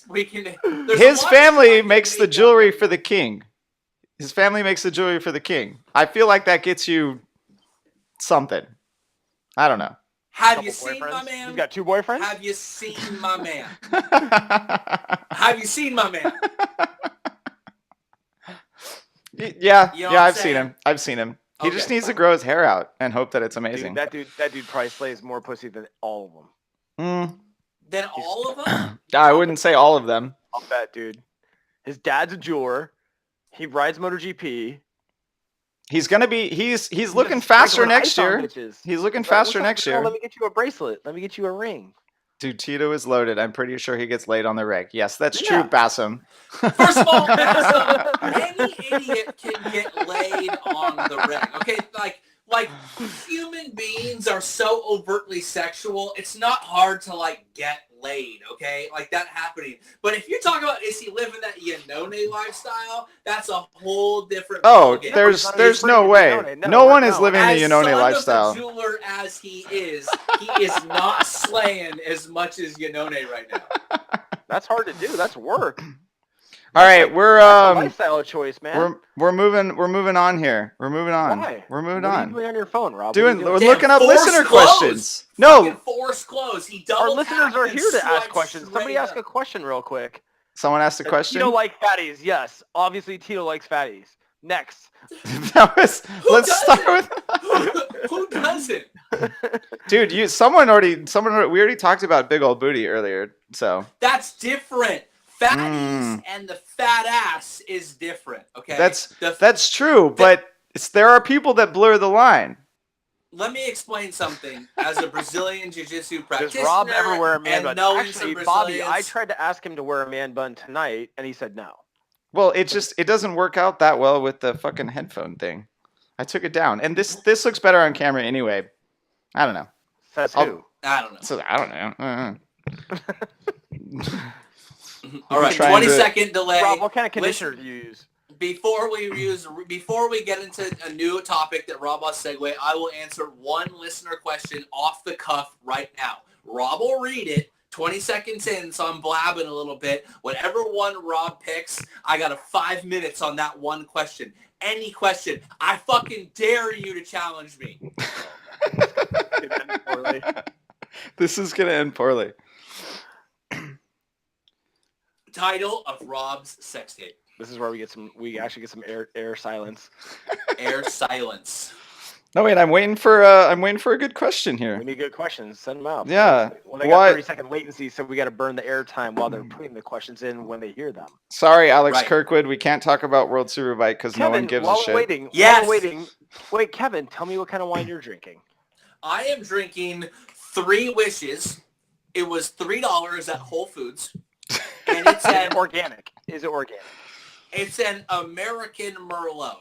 we can His family makes the jewelry for the king. His family makes the jewelry for the king. I feel like that gets you something. I don't know. Have you seen my man? He's got 2 boyfriends? Have you seen my man? Have you seen my man? Yeah, You know yeah, what I'm I've seen him. I've seen him. He just Okay. needs to grow his hair out and hope that it's amazing. Dude, that dude probably slays more pussy than all of them. Then all of them? I wouldn't say all of them. I'll bet, dude. His dad's a jeweler. He rides MotoGP. He's gonna be. He's looking faster next year. Bitches. He's looking Right, faster what's up, next girl? year. Let me get you a bracelet. Let me get you a ring. Dude, Tito is loaded. I'm pretty sure he gets laid on the reg. Yes, that's Yeah. true, Bassam. First of all, any idiot can get laid on the reg. Okay, like human beings are so overtly sexual. It's not hard to get laid. Okay, like that happening. But if you're talking about is he living that Yanone lifestyle, that's a whole different. Oh, ballgame. there's no way. No one is living the As Yanone son lifestyle. of a jeweler as he is not slaying as much as Yanone right now. That's hard to do. That's work. All right, we're That's a lifestyle choice, man. we're moving on here. We're moving on. Why? We're moving What are on. you doing on your phone, Rob? We're Damn, looking up forced listener close. questions. No, Force close. He Our double listeners are here to ask questions. Somebody ask up. a question real quick. someone asked a question. Tito likes fatties. Yes, obviously Tito likes fatties. Next. Let's start with. Who doesn't? Dude, we already talked about big old booty earlier, so That's different. Fatties and the fat ass is different. Okay. that's true, but there are people that blur the line. Let me explain something as a Brazilian jiu-jitsu practitioner. Does Rob ever wear a man bun? knowing Actually, some Bobby, I Brazilians- tried to ask him to wear a man bun tonight, and he said no. Well, it doesn't work out that well with the fucking headphone thing. I took it down, and this looks better on camera anyway. I don't know. Says who? I don't know. So I don't know. All right, trying 20-second delay. Rob, what kind of conditioner do you use? Before we get into a new topic that Rob wants to segue, I will answer one listener question off the cuff right now. Rob will read it 20 seconds in, so I'm blabbing a little bit. Whatever one Rob picks, I got 5 minutes on that one question. Any question. I fucking dare you to challenge me. This is gonna end poorly. Title of Rob's sex tape. This is where we actually get some air silence. Air silence. No, wait, I'm waiting for a good question here. We need good questions. Send them out. Yeah. Well, they got 30-second latency, so we got to burn the air time while they're putting the questions in when they hear them. Sorry, Alex Right. Kirkwood, we can't talk about World Superbike because no one gives a shit. Yes. Wait, Kevin, tell me what kind of wine you're drinking. I am drinking 3 Wishes. It was $3 at Whole Foods. And it's an Organic. Is it organic? It's an American Merlot.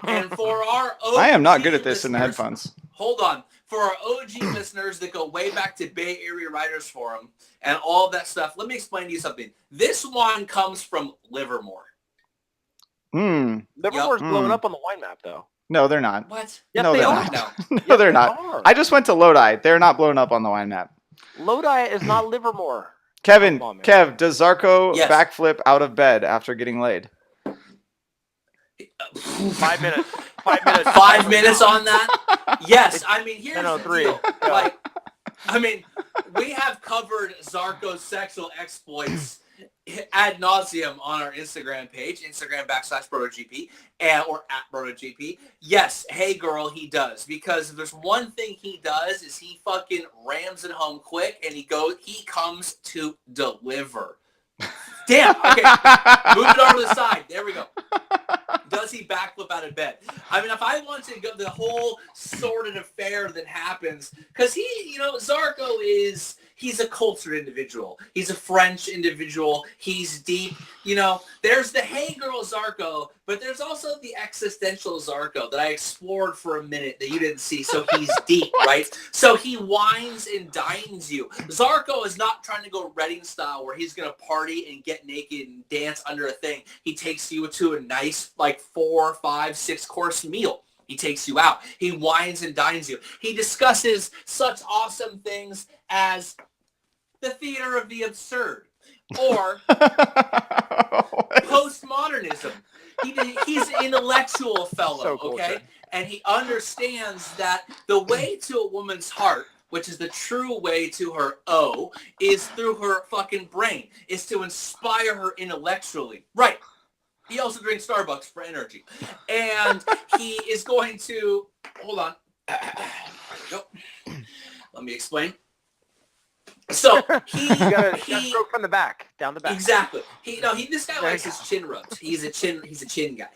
And for our OG I am not good at this in the listeners- headphones. Hold on. For our OG listeners that go way back to Bay Area Writers Forum and all of that stuff, let me explain to you something. This wine comes from Livermore. Livermore's blowing up on the wine map, though. No, they're not. What? Yes, No, they they're are. not. No. No, they're they not. are. I just went to Lodi. They're not blown up on the wine map. Lodi is not Livermore. Kevin, Come on, man. Kev, does Zarko Yes. backflip out of bed after getting laid? 5 minutes. 5 minutes. 5 minutes on that? Yes. I mean, here's the 10:03. deal. Yeah. Like, I mean, we have covered Zarko's sexual exploits ad nauseum on our Instagram page, Instagram.com/BrotoGP, or at BrotoGP. Yes, hey girl, he does. Because if there's one thing he does is he fucking rams it home quick and he comes to deliver. Damn, okay. Move it over to the side. There we go. does he backflip out of bed? I mean, if I want to go the whole sordid affair that happens, because Zarco he's a cultured individual. He's a French individual. He's deep. There's the hey girl Zarco, but there's also the existential Zarco that I explored for a minute that you didn't see. So he's deep, right? So he wines and dines you. Zarco is not trying to go Reading style where he's going to party and get naked and dance under a thing. He takes you to a nice 4, 5, 6 course meal. He takes you out. He wines and dines you. He discusses such awesome things as the theater of the absurd or postmodernism. He's an intellectual fellow, So cool, okay? sir. And he understands that the way to a woman's heart, which is the true way to her O, is through her fucking brain, is to inspire her intellectually. Right. He also drinks Starbucks for energy. And he is going to... Hold on. There we go. Let me explain. So he got stroke from the back, down the back. Exactly. This guy likes his chin rubbed. He's a chin guy.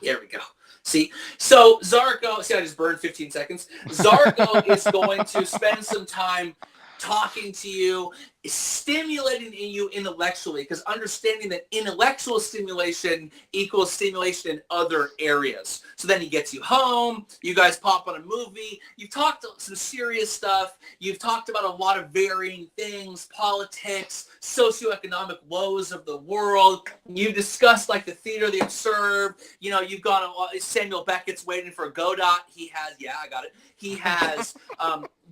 There we go. See? So Zarco, I just burned 15 seconds. Zarco is going to spend some time talking to you, stimulating in you intellectually, because understanding that intellectual stimulation equals stimulation in other areas. So then he gets you home, you guys pop on a movie, you've talked some serious stuff, you've talked about a lot of varying things, politics, socioeconomic woes of the world, you've discussed the theater of the absurd, you've gone, Samuel Beckett's waiting for Godot, he has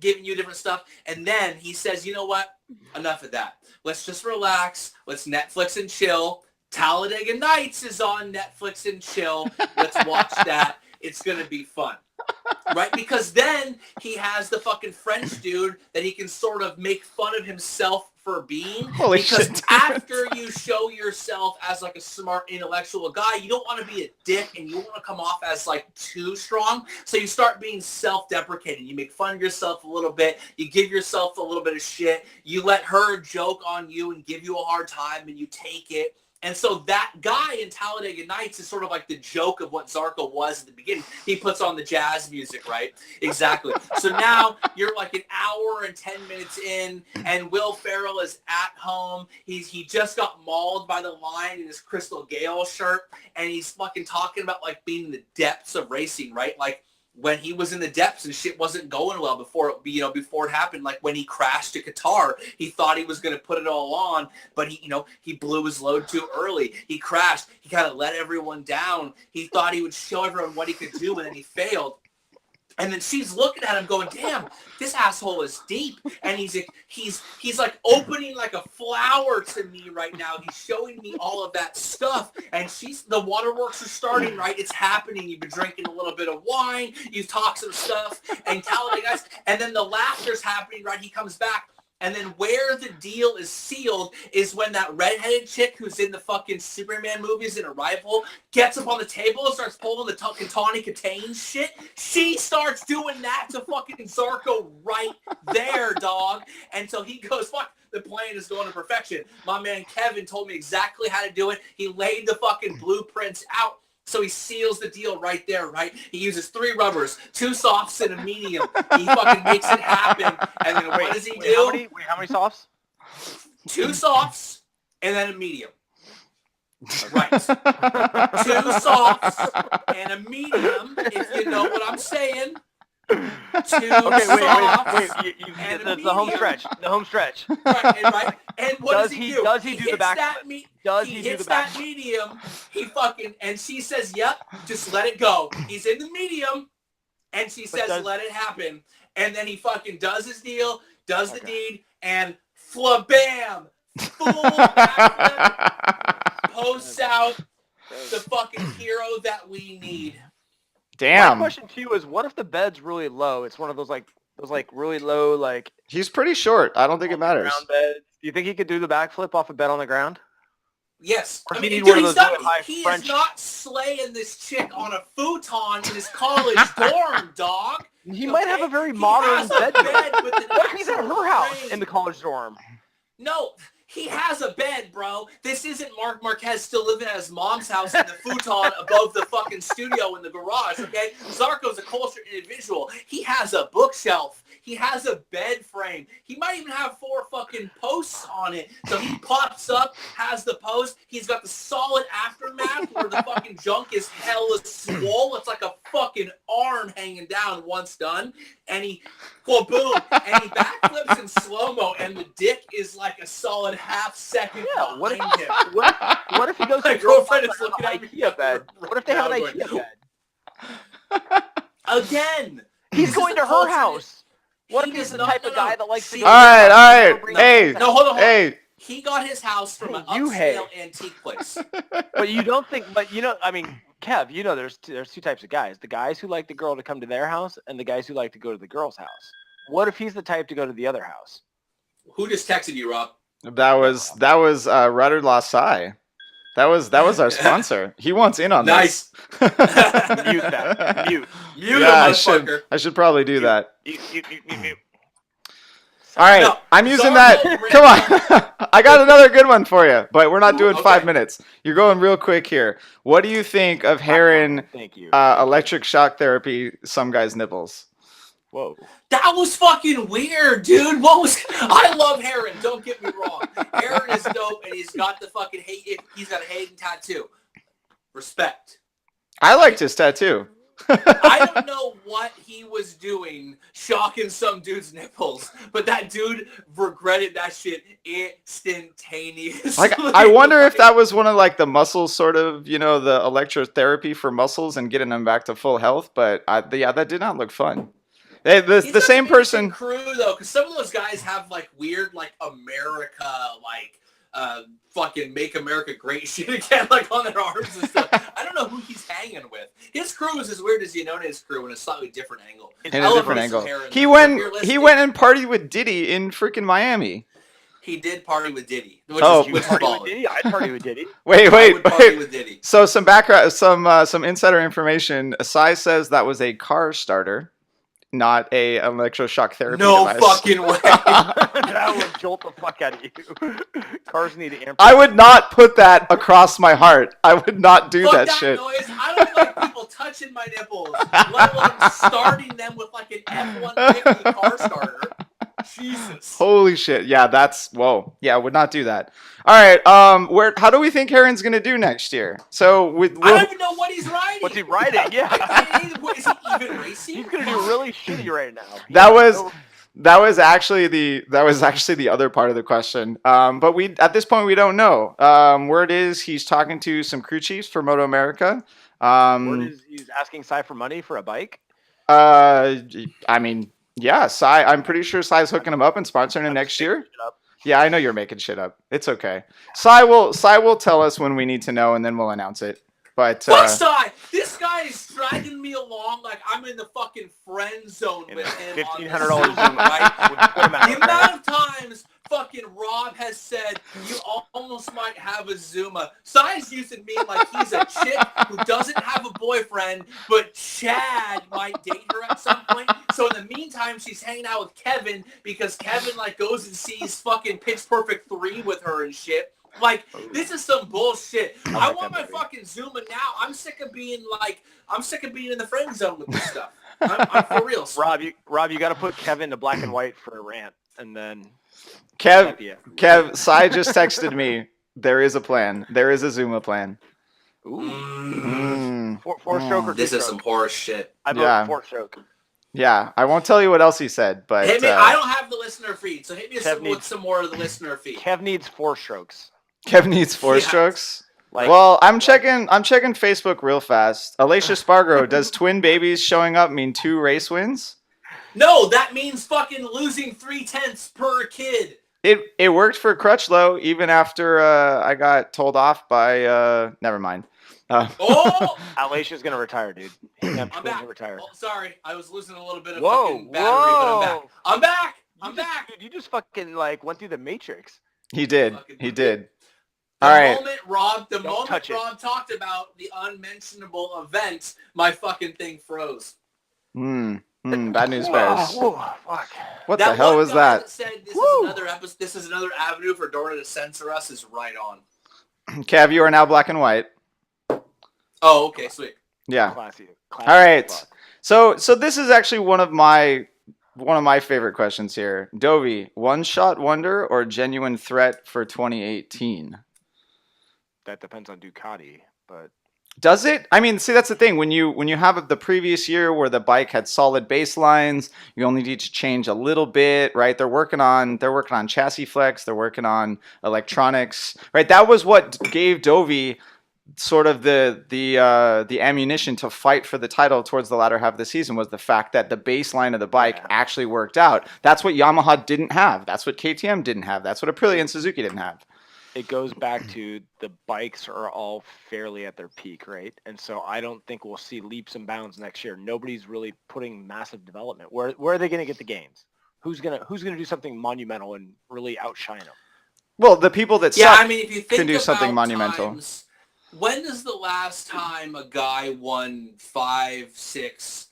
giving you different stuff, and then he says, you know what, enough of that. Let's just relax. Let's Netflix and chill. Talladega Nights is on Netflix and chill. Let's watch that. It's going to be fun. Right? Because then he has the fucking French dude that he can sort of make fun of himself for being. Holy because shit, after you show yourself as a smart intellectual guy, you don't want to be a dick and you want to come off as too strong. So you start being self-deprecating. You make fun of yourself a little bit. You give yourself a little bit of shit. You let her joke on you and give you a hard time and you take it. And so that guy in Talladega Nights is sort of the joke of what Zarco was at the beginning. He puts on the jazz music, right? Exactly. So now you're an hour and 10 minutes in, and Will Ferrell is at home. He just got mauled by the lion in his Crystal Gale shirt, and he's fucking talking about being in the depths of racing, right? When he was in the depths and shit wasn't going well before it happened, when he crashed to Qatar, he thought he was going to put it all on, but he blew his load too early. He crashed. He kind of let everyone down. He thought he would show everyone what he could do, and then he failed. And then she's looking at him going, damn, this asshole is deep. And he's opening a flower to me right now. He's showing me all of that stuff. And the waterworks are starting, right? It's happening. You've been drinking a little bit of wine. You've talked some stuff. And Talladega Nights. And then the laughter's happening, right? He comes back. And then where the deal is sealed is when that redheaded chick who's in the fucking Superman movies in Arrival gets up on the table and starts pulling the Tawny Katane shit. She starts doing that to fucking Zarco right there, dog. And so he goes, fuck, the plan is going to perfection. My man Kevin told me exactly how to do it. He laid the fucking blueprints out. So he seals the deal right there, right? He uses 3 rubbers, 2 softs and a medium. He fucking makes it happen. And then what does he do? How many softs? 2 softs and then a medium. Right. 2 softs and a medium, if you know what I'm saying. 2 softs and a medium. The home stretch. The home stretch. Right. And what does he do? Does he do the backflip? He hits that medium. He fucking, and she says, yep, just let it go. He's in the medium, and she says, let it happen. And then he fucking does his deal, does the deed, and flabam, full backflip, posts out the fucking hero that we need. Damn. My question to you is, what if the bed's really low? It's one of those really low, He's pretty short. I don't think it matters. ground beds. Do you think he could do the backflip off a bed on the ground? Yes. Or I he mean, need one of dude, those really high he French- is not slaying this chick on a futon in his college dorm, dog. He might have a very He modern has a bed. bed with an What if he's at actual her house frame. in the college dorm? No, He has a bed, bro. This isn't Mark Marquez still living at his mom's house in the futon above the fucking studio in the garage, okay? Zarco's a cultured individual. He has a bookshelf. He has a bed frame. He might even have 4 fucking posts on it. So he pops up, has the post. He's got the solid aftermath where the fucking junk is hella swole. It's like a fucking arm hanging down once done. And he, well, boom, and he backflips in slow-mo, and the dick is like a solid half second behind him. What if he goes My to girlfriend is looking at me. IKEA bed? What if they have an IKEA bed? Again, He's this going is to a her culture- house. What He if he's does the not- type no, of no. guy that likes to See- go? All right. Hey, No, hold on. hey. He got his house from an You hate. upscale antique place. But you don't think? But you know, I mean, Kev, you know, there's 2 types of guys: the guys who like the girl to come to their house, and the guys who like to go to the girl's house. What if he's the type to go to the other house? Who just texted you, Rob? That was Rudder Lost Sai. That was our sponsor. He wants in on Nice. this. Mute that. Mute. Mute Yeah, him, motherfucker. I should probably do that. Mute. All right, No, I'm using Zarko that. ran Come on. I got another good one for you, but we're not doing Okay. 5 minutes. You're going real quick here. What do you think of Heron Thank you. electric shock therapy, some guys' nipples? Whoa. That was fucking weird, dude. What was? I love Heron. Don't get me wrong. Heron is dope, and he's got the fucking he's got a Hayden tattoo. Respect. I liked his tattoo. I don't know what he was doing shocking some dude's nipples, but that dude regretted that shit instantaneously. Like, I wonder if that was one of like the muscles, sort of, you know, the electrotherapy for muscles and getting them back to full health. But yeah, that did not look fun. The same person. Crew though, because some of those guys have like weird, like America, like fucking make America great shit again, like on their arms and stuff. I don't know who he's hanging with. His crew is as weird as Yanone's crew in a slightly different angle. In a different angle. He went and partied with Diddy in freaking Miami. He did party with Diddy. Which Oh. which is Party with baller. Diddy? I'd party with Diddy. Wait. I would party with Diddy. So some background, some insider information. Sai says that was a car starter, not a electroshock therapy No device. fucking way. That would jolt the fuck out of you. Cars need amp. I would not put that across my heart. I would not do Fuck that that shit. noise. I don't like people touching my nipples, let alone starting them with like an F-150 car starter. Jesus. Holy shit. Yeah, that's whoa. Yeah, would not do that. All right. How do we think Heron's gonna do next year? So I don't even know what he's riding. What's he riding? Yeah. Is he even racing? He's gonna do really shitty right now. that was actually the other part of the question. But at this point we don't know. Word is he's talking to some crew chiefs for Moto America. Word is he's asking Sai for money for a bike. I mean, yeah, Sai. I'm pretty sure Sai's hooking him up and sponsoring him next year. Yeah, I know you're making shit up. It's okay. Sai will tell us when we need to know, and then we'll announce it. But Fuck Sai! This guy is dragging me along like I'm in the fucking friend zone with him. $1,500 Zoom, right? The amount right? of times fucking Rob has said you almost might have a Zuma. Sai's using me like he's a chick who doesn't have a boyfriend, but Chad might date her at some point. So in the meantime, she's hanging out with Kevin because Kevin like goes and sees fucking Pitch Perfect 3 with her and shit. Like, this is some bullshit. I want my fucking Zuma now. I'm sick of being in the friend zone with this stuff. I'm for real. Rob, you got to put Kevin to black and white for a rant, and then Kev, Sai just texted me. There is a plan. There is a Zuma plan. Ooh. Four-stroke or This is two-stroke? some horse shit. I vote four-stroke. Yeah, I won't tell you what else he said, but Hit me. I don't have the listener feed, so hit me Kev with some more of the listener feed. Kev needs 4 strokes. Kev needs 4 Yeah. strokes. Like, Well, I'm checking Facebook real fast. Alicia Spargo, does twin babies showing up mean 2 race wins? No, that means fucking losing 3/10 per kid. It worked for Crutchlow even after I got told off by never mind. Oh! Alicia's gonna retire, dude. I'm I'm back. retire. Oh, sorry, I was losing a little bit of Whoa, fucking battery, but I'm back. whoa. I'm back. You I'm just- back. Dude, you just fucking like went through the Matrix. He did. Fucking He did. did. The All right. moment Rob touch it. talked about the unmentionable event, my fucking thing froze. Bad news bears. Whoa, fuck. What That the hell one was guy that? said this is another episode. This is another avenue for Dorna to censor us. Is right on. Kev, you are now black and white. Oh, okay, sweet. Yeah. Classy. All right. So this is actually one of my favorite questions here. Dovey, one-shot wonder or genuine threat for 2018? That depends on Ducati, but Does it? I mean, see, that's the thing. When you have the previous year where the bike had solid baselines, you only need to change a little bit, right? They're working on chassis flex, they're working on electronics, right? That was what gave Dovey sort of the ammunition to fight for the title towards the latter half of the season, was the fact that the baseline of the bike actually worked out. That's what Yamaha didn't have. That's what KTM didn't have. That's what Aprilia and Suzuki didn't have. it goes back to the bikes are all fairly at their peak, right? And so I don't think we'll see leaps and bounds next year. Nobody's really putting massive development. Where are they going to get the gains? Who's gonna do something monumental and really outshine them? Well, the people that Yeah, suck I mean, if you think can do about something monumental. times, when is the last time a guy won 5, 6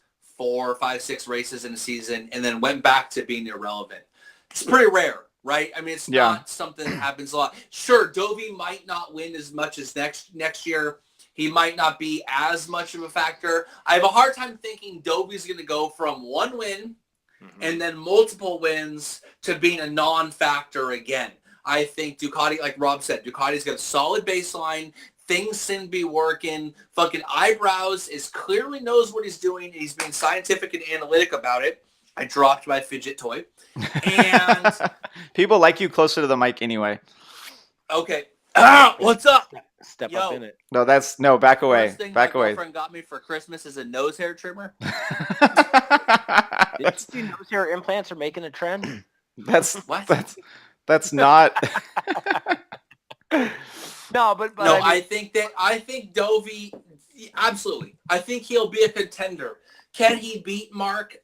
races in a season and then went back to being irrelevant? It's pretty rare, right? I mean, it's not something that happens a lot. Sure, Dovey might not win as much as next year. He might not be as much of a factor. I have a hard time thinking Dovey's going to go from one win and then multiple wins to being a non-factor again. I think Ducati, like Rob said, Ducati's got a solid baseline. Things seem to be working. Fucking Eyebrows clearly knows what he's doing. And he's being scientific and analytic about it. I dropped my fidget toy. And people like you closer to the mic anyway. okay. What's up? Step up in it. No, back away. First thing Back my away. girlfriend got me for Christmas is a nose hair trimmer. Did you see nose hair implants are making a trend? That's What? that's not. No, but No, I I think Dovey, absolutely. I think he'll be a contender. Can he beat Mark?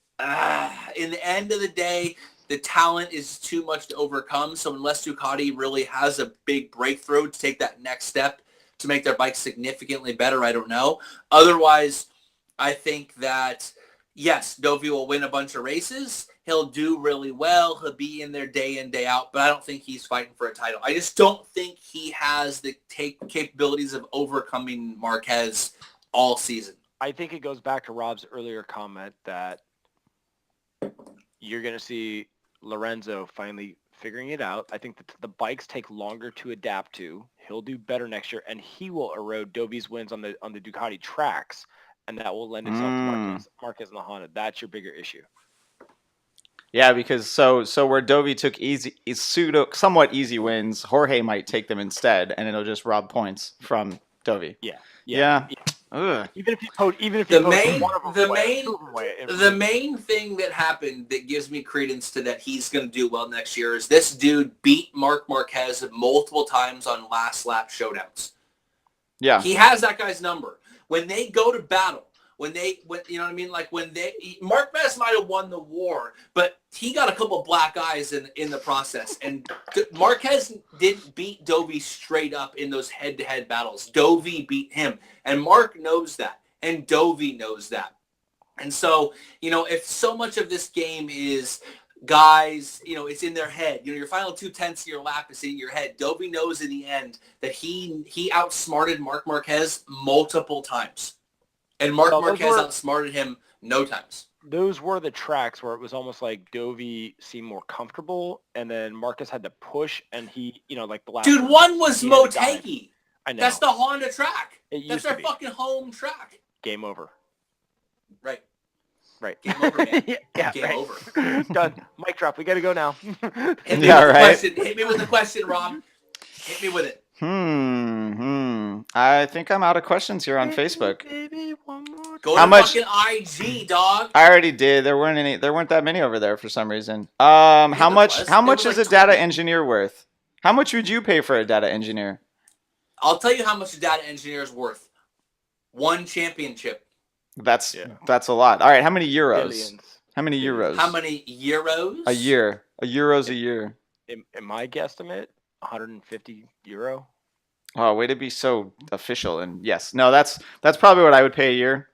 In the end of the day, the talent is too much to overcome. So unless Ducati really has a big breakthrough to take that next step to make their bike significantly better, I don't know. Otherwise, I think that, yes, Dovey will win a bunch of races. He'll do really well. He'll be in there day in, day out. But I don't think he's fighting for a title. I just don't think he has the capabilities of overcoming Marquez all season. I think it goes back to Rob's earlier comment that you're going to see Lorenzo finally figuring it out. I think that the bikes take longer to adapt to. He'll do better next year, and he will erode Dovey's wins on the Ducati tracks, and that will lend itself to Marquez and the Honda. That's your bigger issue. Yeah, because so where Dovey took somewhat easy wins, Jorge might take them instead, and it'll just rob points from Dovey. Yeah. Ugh. Even if you The main thing that happened that gives me credence to that he's going to do well next year is this dude beat Marc Marquez multiple times on last lap showdowns. Yeah. He has that guy's number. When they go to battle, when you know what I mean? Like Marquez might have won the war, but he got a couple black eyes in the process. And Marquez didn't beat Dovey straight up in those head-to-head battles. Dovey beat him. And Mark knows that. And Dovey knows that. And so, if so much of this game is guys, it's in their head. Your final 2/10 of your lap is in your head. Dovey knows in the end that he outsmarted Marc Marquez multiple times. And Marc Marquez outsmarted him no times. Those were the tracks where it was almost like Dovey seemed more comfortable, and then Marcus had to push, and he, like the last... Dude, one was Motegi. I know. That's the Honda track. That's their be. Fucking home track. Game over. Right. Game over, man. Yeah, Game over. Done. Mic drop. We got to go now. Hit me with the question, Rob. Hit me with it. I think I'm out of questions here on Facebook. Baby, one more. Go to fucking IG, dog. I already did. There weren't that many over there for some reason. How much is a data engineer worth? How much would you pay for a data engineer? I'll tell you how much a data engineer is worth. 1 championship. That's a lot. All right, how many euros? Billions. How many euros? How many euros? A year. A euro's a year. In my guesstimate, 150 euro. Oh, way to be so official. And yes, no, that's probably what I would pay a year.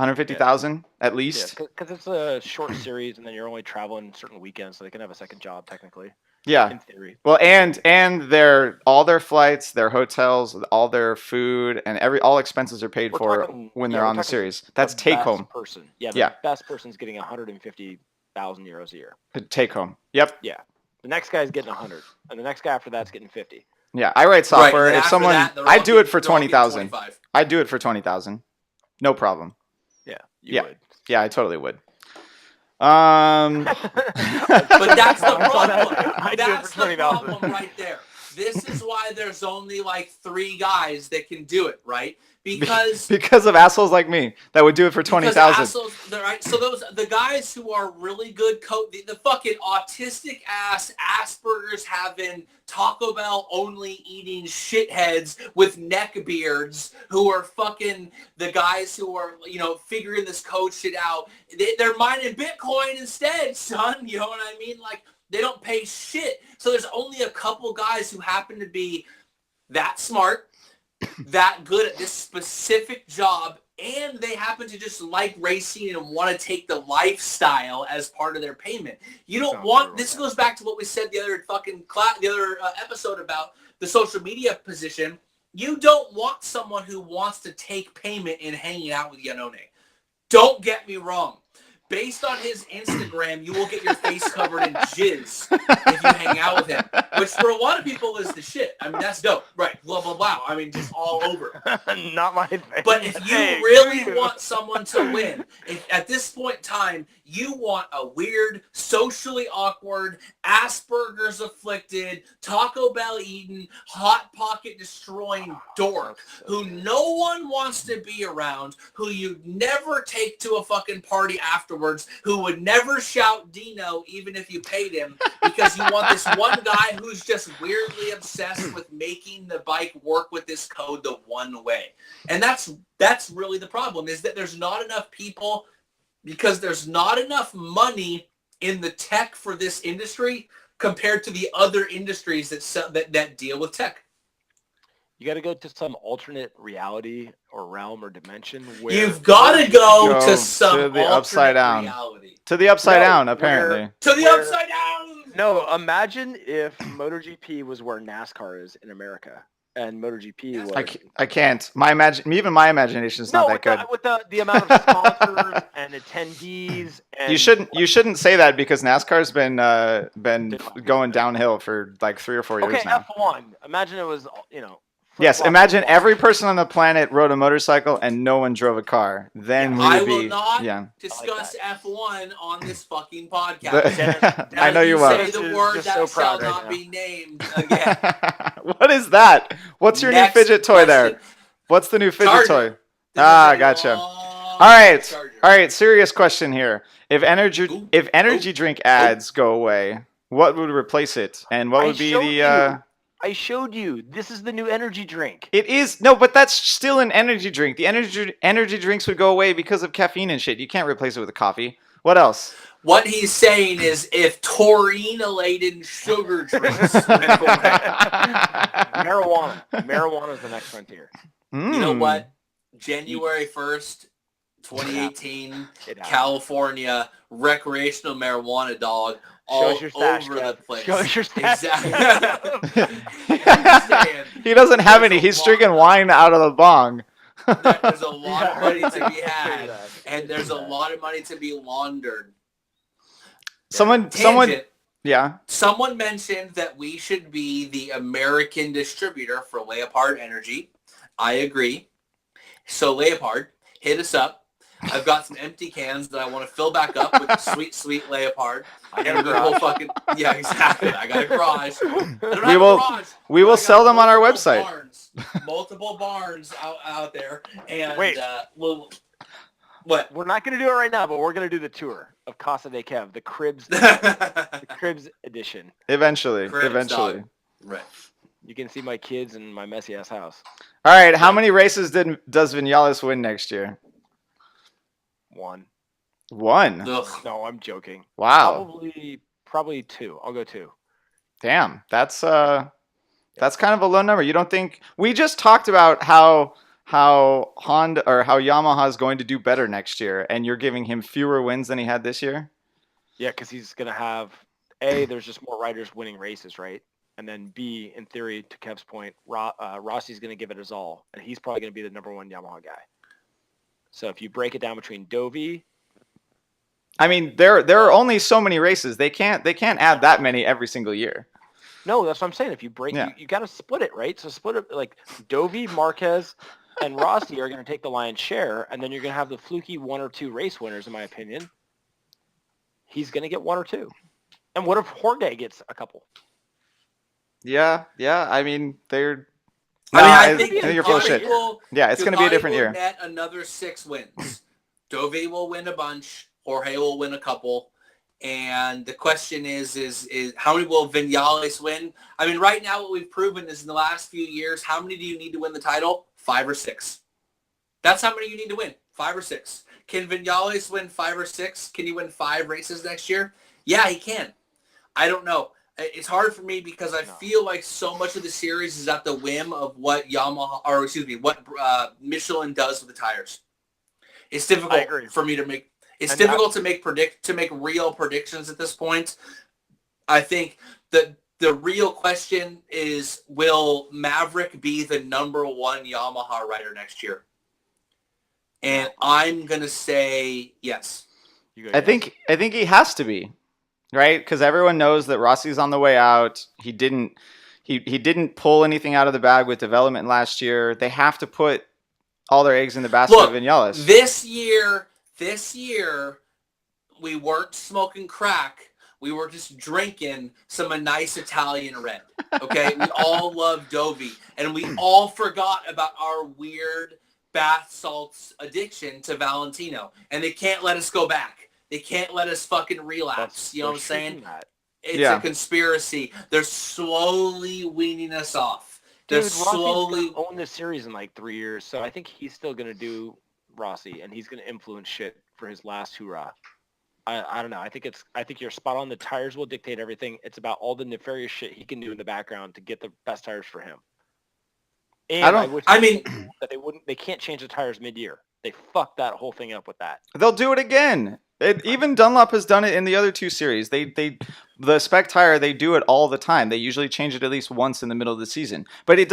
150,000 at Yeah, least. because it's a short series, and then you're only traveling certain weekends, so they can have a second job technically. Yeah. In theory. Well, and all their flights, their hotels, all their food, and all expenses are paid for when they're on the series. That's take home. Person. Yeah, Yeah. the best person's getting 150,000 euros a year. Take home. Yep. Yeah. The next guy's getting 100, and the next guy after that's getting 50. Yeah, I write software. Right, if someone, I do it for 20,000. 25. I do it for 20,000. No problem. Yeah, you would. Yeah, I totally would. But that's the problem. I do it That's for the 20,000. problem right there. This is why there's only like 3 guys that can do it, right? Because of assholes like me that would do it for 20,000. Right? So the guys who are really good the fucking autistic ass Asperger's having Taco Bell only eating shitheads with neck beards who are fucking the guys who are, figuring this code shit out. They're mining Bitcoin instead, son. You know what I mean? Like, they don't pay shit. So there's only a couple guys who happen to be that smart, that good at this specific job, and they happen to just like racing and want to take the lifestyle as part of their payment. You don't want, this goes back to what we said the other episode about the social media position. You don't want someone who wants to take payment in hanging out with Yannone. Don't get me wrong. Based on his Instagram, you will get your face covered in jizz if you hang out with him, which for a lot of people is the shit. I mean, that's dope. Right. Blah, blah, blah. I mean, just all over. Not my thing. But if you really want someone to win, at this point in time, you want a weird, socially awkward, Asperger's afflicted, Taco Bell eating, Hot Pocket destroying dork who no one wants to be around, who you'd never take to a fucking party afterwards, who would never shout Dino even if you paid him, because you want this one guy who's just weirdly obsessed with making the bike work with this code the one way. And that's really the problem, is that there's not enough people, because there's not enough money in the tech for this industry compared to the other industries that deal with tech. You got to go to some alternate reality or realm or dimension where you've got to go to some the upside down reality. To the upside down, apparently. To the upside down. No, imagine if MotoGP was where NASCAR is in America. And MotoGP was... I can't. Even my imagination is not that good. With the amount of sponsors and attendees. And you shouldn't say that, because NASCAR's been going downhill for like 3 or 4 years now. Okay, F1. Imagine it was, Yes, imagine every person on the planet rode a motorcycle and no one drove a car. Then I will not discuss F1 on this fucking podcast. I know you will. Say the word that shall not be named again. What is that? What's your new fidget toy there? What's the new fidget toy? Gotcha. All right. Serious question here. If energy drink ads go away, what would replace it? And what would be the... I showed you. This is the new energy drink. It is. No, but that's still an energy drink. The energy drinks would go away because of caffeine and shit. You can't replace it with a coffee. What else? What he's saying is, if taurine-laden sugar drinks went away. Marijuana is the next frontier. You know what? January 1st, 2018, California, recreational marijuana dog. All over the place. Show us your stash. Exactly. He doesn't have any. He's drinking wine out of the bong. There's a lot of money to be had, and there's a lot of money to be laundered. Someone mentioned that we should be the American distributor for Leopard Energy. I agree. So Leopard, hit us up. I've got some empty cans that I want to fill back up with sweet, sweet Leopard. I got a garage. Yeah, exactly. I got a garage. We will sell them on our website. Multiple barns out there. And wait, what? We're not going to do it right now, but we're going to do the tour of Casa de Kev, the Cribs, the Cribs edition. Eventually. Right. You can see my kids and my messy ass house. All right. How many races does Vinales win next year? One. Ugh. No, I'm joking. Wow. Probably 2. I'll go 2. Damn, that's kind of a low number. You don't think? We just talked about how how Honda or how Yamaha is going to do better next year, and you're giving him fewer wins than he had this year? Yeah, because he's going to have, A, there's just more riders winning races, right? And then B, in theory, to Kev's point, Rossi's going to give it his all, and he's probably going to be the number one Yamaha guy. So if you break it down between Dovey, I mean, there are only so many races. They can't add that many every single year. no, that's what I'm saying. If you break, Yeah. you got to split it, right? So split it like Dovey, Marquez, and Rossi are going to take the lion's share, and then you're going to have the fluky 1 or 2 race winners, in my opinion. He's going to get 1 or 2. And what if Jorge gets a couple? Yeah. I mean, they're. I I think think you're full of shit. Yeah, it's going to be a different year. Net another 6 wins. Dove will win a bunch. Jorge will win a couple. And the question is how many will Vinales win? I mean, right now what we've proven is in the last few years, how many do you need to win the title? 5 or 6. That's how many you need to win. 5 or 6. Can Vinales win 5 or 6? Can he win 5 races next year? Yeah, he can. I don't know. It's hard for me because I feel like so much of the series is at the whim of what Michelin does with the tires. It's difficult for me to make. It's difficult to make real predictions at this point. I think that the real question is, will Maverick be the number 1 Yamaha rider next year? And I'm gonna say yes. I think he has to be, right? Because everyone knows that Rossi's on the way out. He didn't pull anything out of the bag with development last year. They have to put all their eggs in the basket of Vinales. This year, we weren't smoking crack. We were just drinking some nice Italian red. Okay, we all love Dovey, and we all forgot about our weird bath salts addiction to Valentino, and they can't let us go back. They can't let us fucking relapse. You know what I'm saying? It's a conspiracy. They're slowly weaning us off. They're slowly Rossi's gonna own this series in like 3 years, so I think he's still gonna do Rossi, and he's gonna influence shit for his last hoorah. I don't know. I think you're spot on. The tires will dictate everything. It's about all the nefarious shit he can do in the background to get the best tires for him. And they can't change the tires mid-year. They fucked that whole thing up with that. They'll do it again. Even Dunlop has done it in the other 2 series. The spec tire, they do it all the time. They usually change it at least once in the middle of the season. But it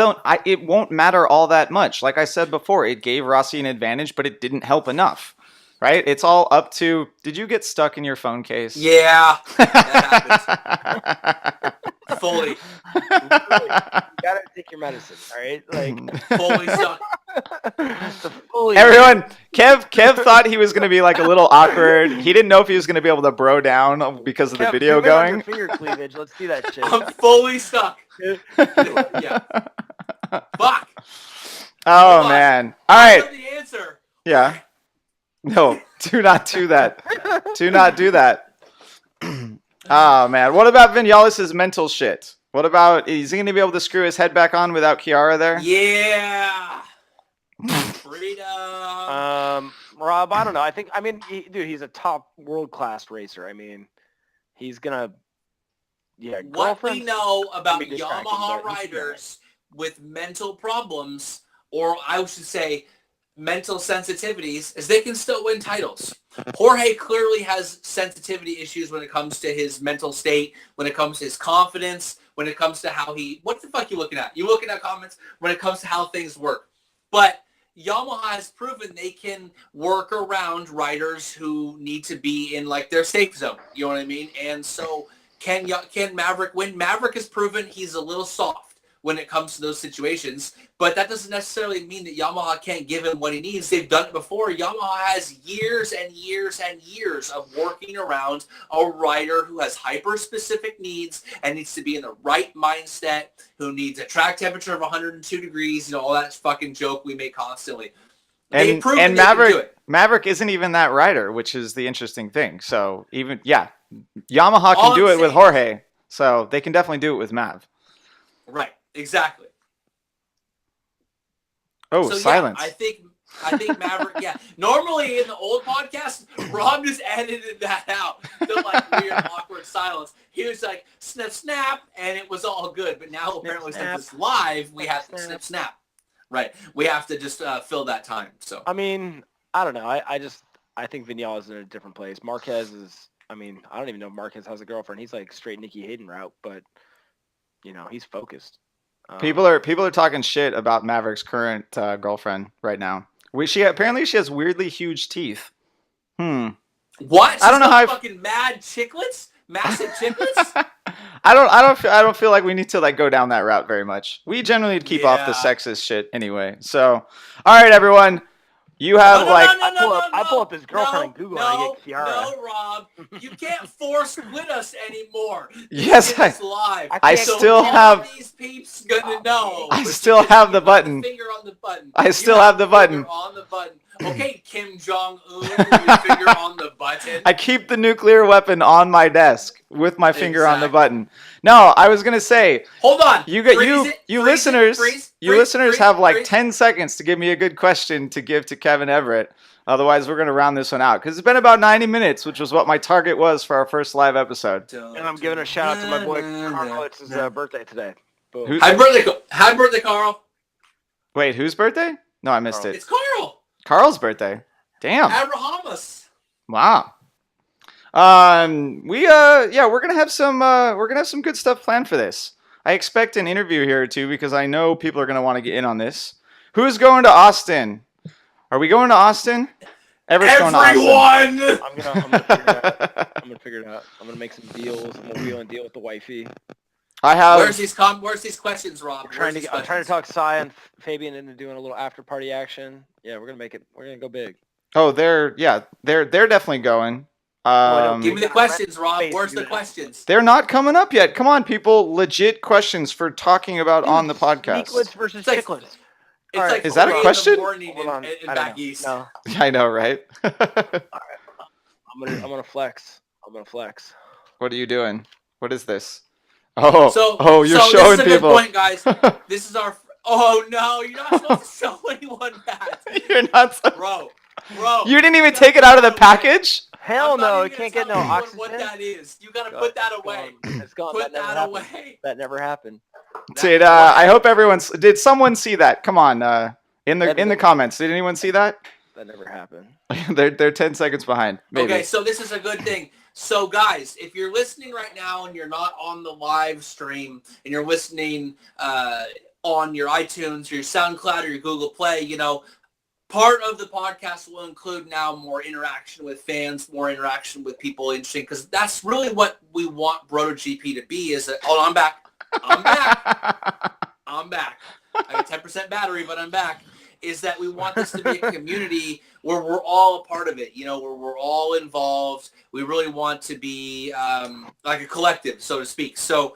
won't matter all that much. Like I said before, it gave Rossi an advantage, but it didn't help enough. Right? It's all up to, did you get stuck in your phone case? Yeah, that happens. Fully. You gotta take your medicine, all right? Like fully stuck. Everyone, Kev thought he was going to be like a little awkward. He didn't know if he was going to be able to bro down because of the video going. Finger cleavage. Let's see that shit. I'm fully stuck. Yeah. Fuck. Oh, man. All right. I know the answer. Yeah. No, do not do that. Do not do that. Oh, man. What about Vinales' mental shit? What about, is he going to be able to screw his head back on without Chiara there? Yeah. Freedom. Rob, I don't know. He's a top world-class racer. I mean, he's going to, what we know about Yamaha riders with mental problems, or I should say mental sensitivities, is they can still win titles. Jorge clearly has sensitivity issues when it comes to his mental state, when it comes to his confidence, when it comes to how what the fuck you looking at? You looking at comments when it comes to how things work. But Yamaha has proven they can work around riders who need to be in like their safe zone. You know what I mean? And so can Maverick win? Maverick has proven he's a little soft when it comes to those situations, but that doesn't necessarily mean that Yamaha can't give him what he needs. They've done it before. Yamaha has years and years and years of working around a rider who has hyper-specific needs and needs to be in the right mindset, who needs a track temperature of 102 degrees, all that fucking joke we make constantly. And Maverick isn't even that rider, which is the interesting thing. So Yamaha can do it with Jorge, so they can definitely do it with Mav. Right. Exactly. Oh, so, silence. I think Maverick, Normally in the old podcast, Rob just edited that out. The weird, awkward silence. He was like, snip, snap, and it was all good. But now apparently since it's live, we have to snip, snap. Right. We have to just fill that time. So I mean, I don't know. I think Vinales is in a different place. Marquez is. I mean, I don't even know if Marquez has a girlfriend. He's like straight Nikki Hayden route, but he's focused. People are talking shit about Maverick's current girlfriend right now. She has weirdly huge teeth. what? She's I don't know how fucking mad chiclets, massive chiclets. I don't feel like we need to like go down that route very much. We generally keep off the sexist shit anyway. So, all right, everyone, you have I pull up his girlfriend in Google and I get Kiara. No, Rob, you can't force quit us anymore. Yes, live. I still have. These peeps gonna know. I still have the button. Finger on the button. I still have the button. On the button. Okay, Kim Jong Un, with your finger on the button. I keep the nuclear weapon on my desk with my finger on the button. No, I was gonna say. Hold on. You listeners have like 10 seconds to give me a good question to give to Kevin Everett. Otherwise, we're gonna round this one out because it's been about 90 minutes, which was what my target was for our first live episode. And I'm giving a shout out to my boy Carl. It's his birthday today. Happy birthday, Carl. Wait, whose birthday? No, I missed it. It's Carl. Carl's birthday. Damn. Abrahamus. Wow. We're gonna have some good stuff planned for this. I expect an interview here or two because I know people are gonna want to get in on this. Who's going to Austin? Are we going to Austin? Everyone's going to Austin. I'm gonna figure it out. I'm gonna make some deals. I'm gonna wheel and deal with the wifey. Where's these questions, Rob? I'm trying to talk Cy and Fabian into doing a little after party action. Yeah, we're gonna go big. Oh, they're definitely going. Give me the questions, Rob. Where's the questions? They're not coming up yet. Come on, people. Legit questions for talking about on the podcast. Sneaklets versus chicklets. Is that a question? In back east. No. I know, right? All right. I'm gonna flex. What are you doing? What is this? You're showing this is a people. Good point, guys. This is our. Oh no, you're not supposed to show anyone that. You're not. Bro. You didn't even take it out of the package? Hell no, it can't get no oxygen. What that is? You gotta put that away. It's gone. Put that away. That never happened. I hope everyone's. Did someone see that? Come on, in the comments. Did anyone see that? That never happened. They're 10 seconds behind. Maybe. Okay, so this is a good thing. So guys, if you're listening right now and you're not on the live stream and you're listening on your iTunes or your SoundCloud or your Google Play, part of the podcast will include now more interaction with fans, more interaction with people interesting, because that's really what we want BrotoGP to be. I'm back. I got 10% battery, but I'm back. Is that we want this to be a community where we're all a part of it, where we're all involved. We really want to be like a collective, so to speak. So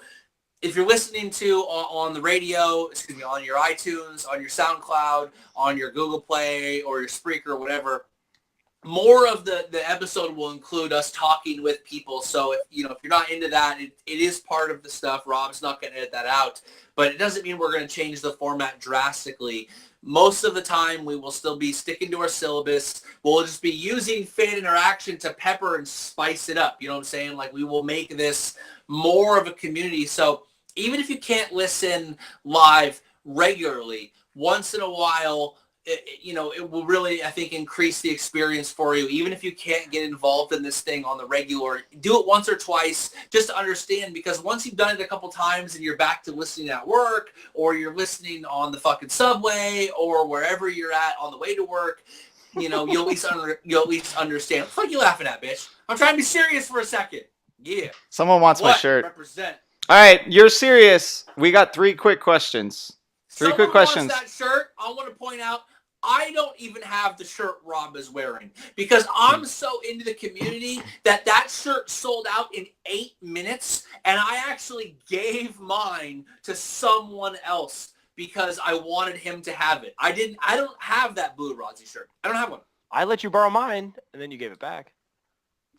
if you're listening to on the radio, on your iTunes, on your SoundCloud, on your Google Play or your Spreaker or whatever, more of the episode will include us talking with people. So if you're not into that, it is part of the stuff. Rob's not going to edit that out, but it doesn't mean we're going to change the format drastically. Most of the time, we will still be sticking to our syllabus. We'll just be using fan interaction to pepper and spice it up. You know what I'm saying? Like, we will make this more of a community. So even if you can't listen live regularly, once in a while, it will really, I think, increase the experience for you. Even if you can't get involved in this thing on the regular, do it once or twice just to understand, because once you've done it a couple times and you're back to listening at work, or you're listening on the fucking subway, or wherever you're at on the way to work, you'll at least understand. What the fuck are you laughing at, bitch? I'm trying to be serious for a second. Yeah. Someone wants my shirt. Represent. All right, you're serious. We got 3 quick questions. Three quick questions. Wants that shirt. I want to point out, I don't even have the shirt Rob is wearing because I'm so into the community that shirt sold out in 8 minutes, and I actually gave mine to someone else because I wanted him to have it. I don't have that blue Rossi shirt. I don't have one. I let you borrow mine, and then you gave it back.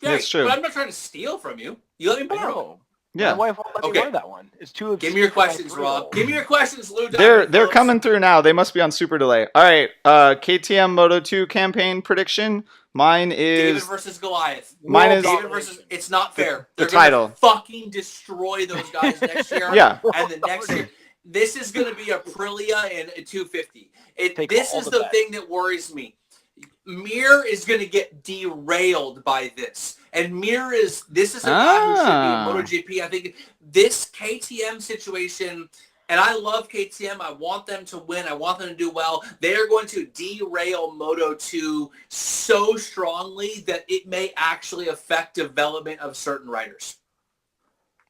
Yeah, that's true. But I'm not trying to steal from you. You let me borrow it. Yeah. My wife won't let me wear that one. It's too. Give me your questions, Rob. Give me your questions, Lou. They're coming through now. They must be on super delay. All right. KTM Moto 2 campaign prediction. Mine is David versus Goliath. Mine is David versus. It's not fair. The They're gonna title. fucking destroy those guys next year. Yeah. And the next year. This is going to be Aprilia and a 250. Take This all is the the bets. thing that worries me. Mir is going to get derailed by this. And this is a guy who should be in MotoGP. I think this KTM situation, and I love KTM. I want them to win. I want them to do well. They are going to derail Moto2 so strongly that it may actually affect development of certain riders.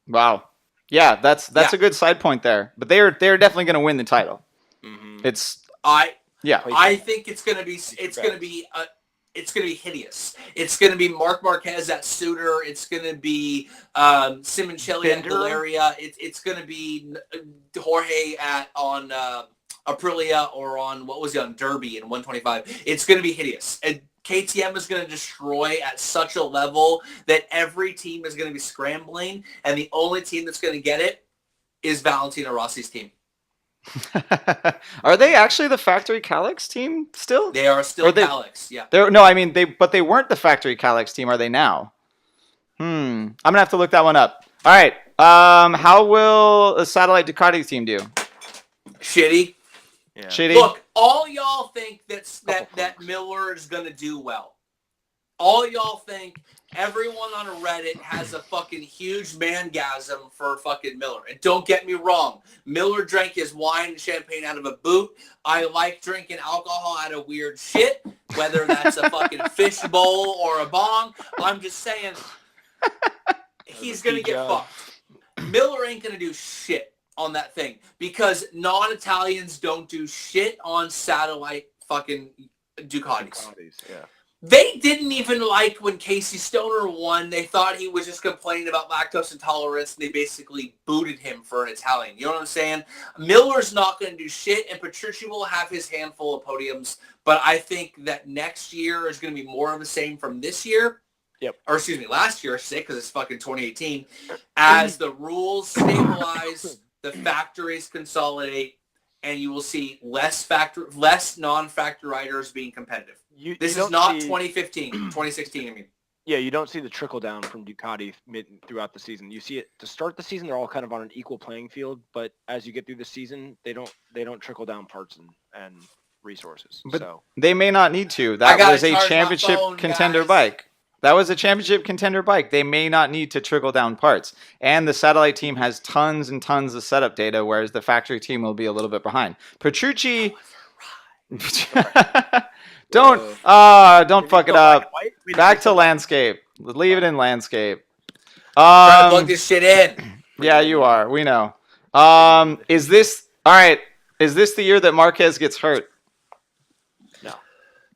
Wow. Yeah, that's a good side point there. But they're definitely going to win the title. Mm-hmm. I think it's going to be hideous. It's going to be Marc Marquez at Suter. It's going to be Simoncelli at Galeria. It's going to be Jorge on Aprilia or on on Derby in 125. It's going to be hideous. And KTM is going to destroy at such a level that every team is going to be scrambling, and the only team that's going to get it is Valentino Rossi's team. Are they actually the factory Calyx team still? They are still Calyx, yeah. But they weren't the factory Calyx team, are they now? I'm gonna have to look that one up. All right. How will a satellite Ducati team do? Shitty. Yeah. Shitty. Look, all y'all think that Miller is gonna do well. All y'all think everyone on Reddit has a fucking huge mangasm for fucking Miller. And don't get me wrong, Miller drank his wine and champagne out of a boot. I like drinking alcohol out of weird shit, whether that's a fucking fish bowl or a bong. I'm just saying, he's going to get fucked. Miller ain't going to do shit on that thing because non-Italians don't do shit on satellite fucking Ducatis. Yeah. They didn't even like when Casey Stoner won. They thought he was just complaining about lactose intolerance, and they basically booted him for an Italian. You know what I'm saying? Miller's not going to do shit, and Petrucci will have his handful of podiums. But I think that next year is going to be more of the same from this year. Yep. Or excuse me, last year, I should say, because it's fucking 2018. As the rules stabilize, the factories consolidate, and you will see less non-factory riders being competitive. This is not 2015, 2016, I mean. Yeah, you don't see the trickle down from Ducati throughout the season. You see it to start the season; they're all kind of on an equal playing field. But as you get through the season, they don't trickle down parts and resources. But so they may not need to. That was a championship contender bike. That was a championship contender bike. They may not need to trickle down parts. And the satellite team has tons and tons of setup data, whereas the factory team will be a little bit behind. Petrucci. Don't fuck it up. Back to landscape. Leave it in landscape. Trying to plug this shit in. Yeah, you are. We know. Is this the year that Marquez gets hurt? No.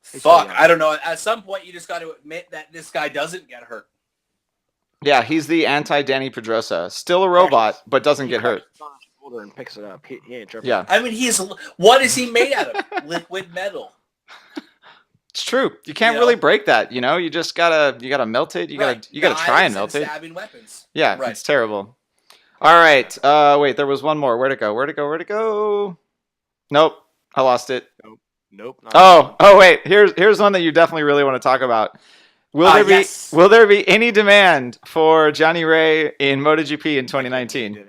Fuck, I don't know. At some point, you just got to admit that this guy doesn't get hurt. Yeah, he's the anti-Danny Pedrosa. Still a robot, but doesn't get hurt. And picks it up. He ain't tripping. Yeah. I mean, what is he made out of? Liquid metal. It's true. You can't really break that. You just gotta melt it. You gotta try and melt it. Stabbing weapons. Yeah, right. It's terrible. All right. Wait, there was one more. Where'd it go? Nope. I lost it. Nope. Wait. Here's one that you definitely really want to talk about. Will there be any demand for Johnny Ray in MotoGP in 2019?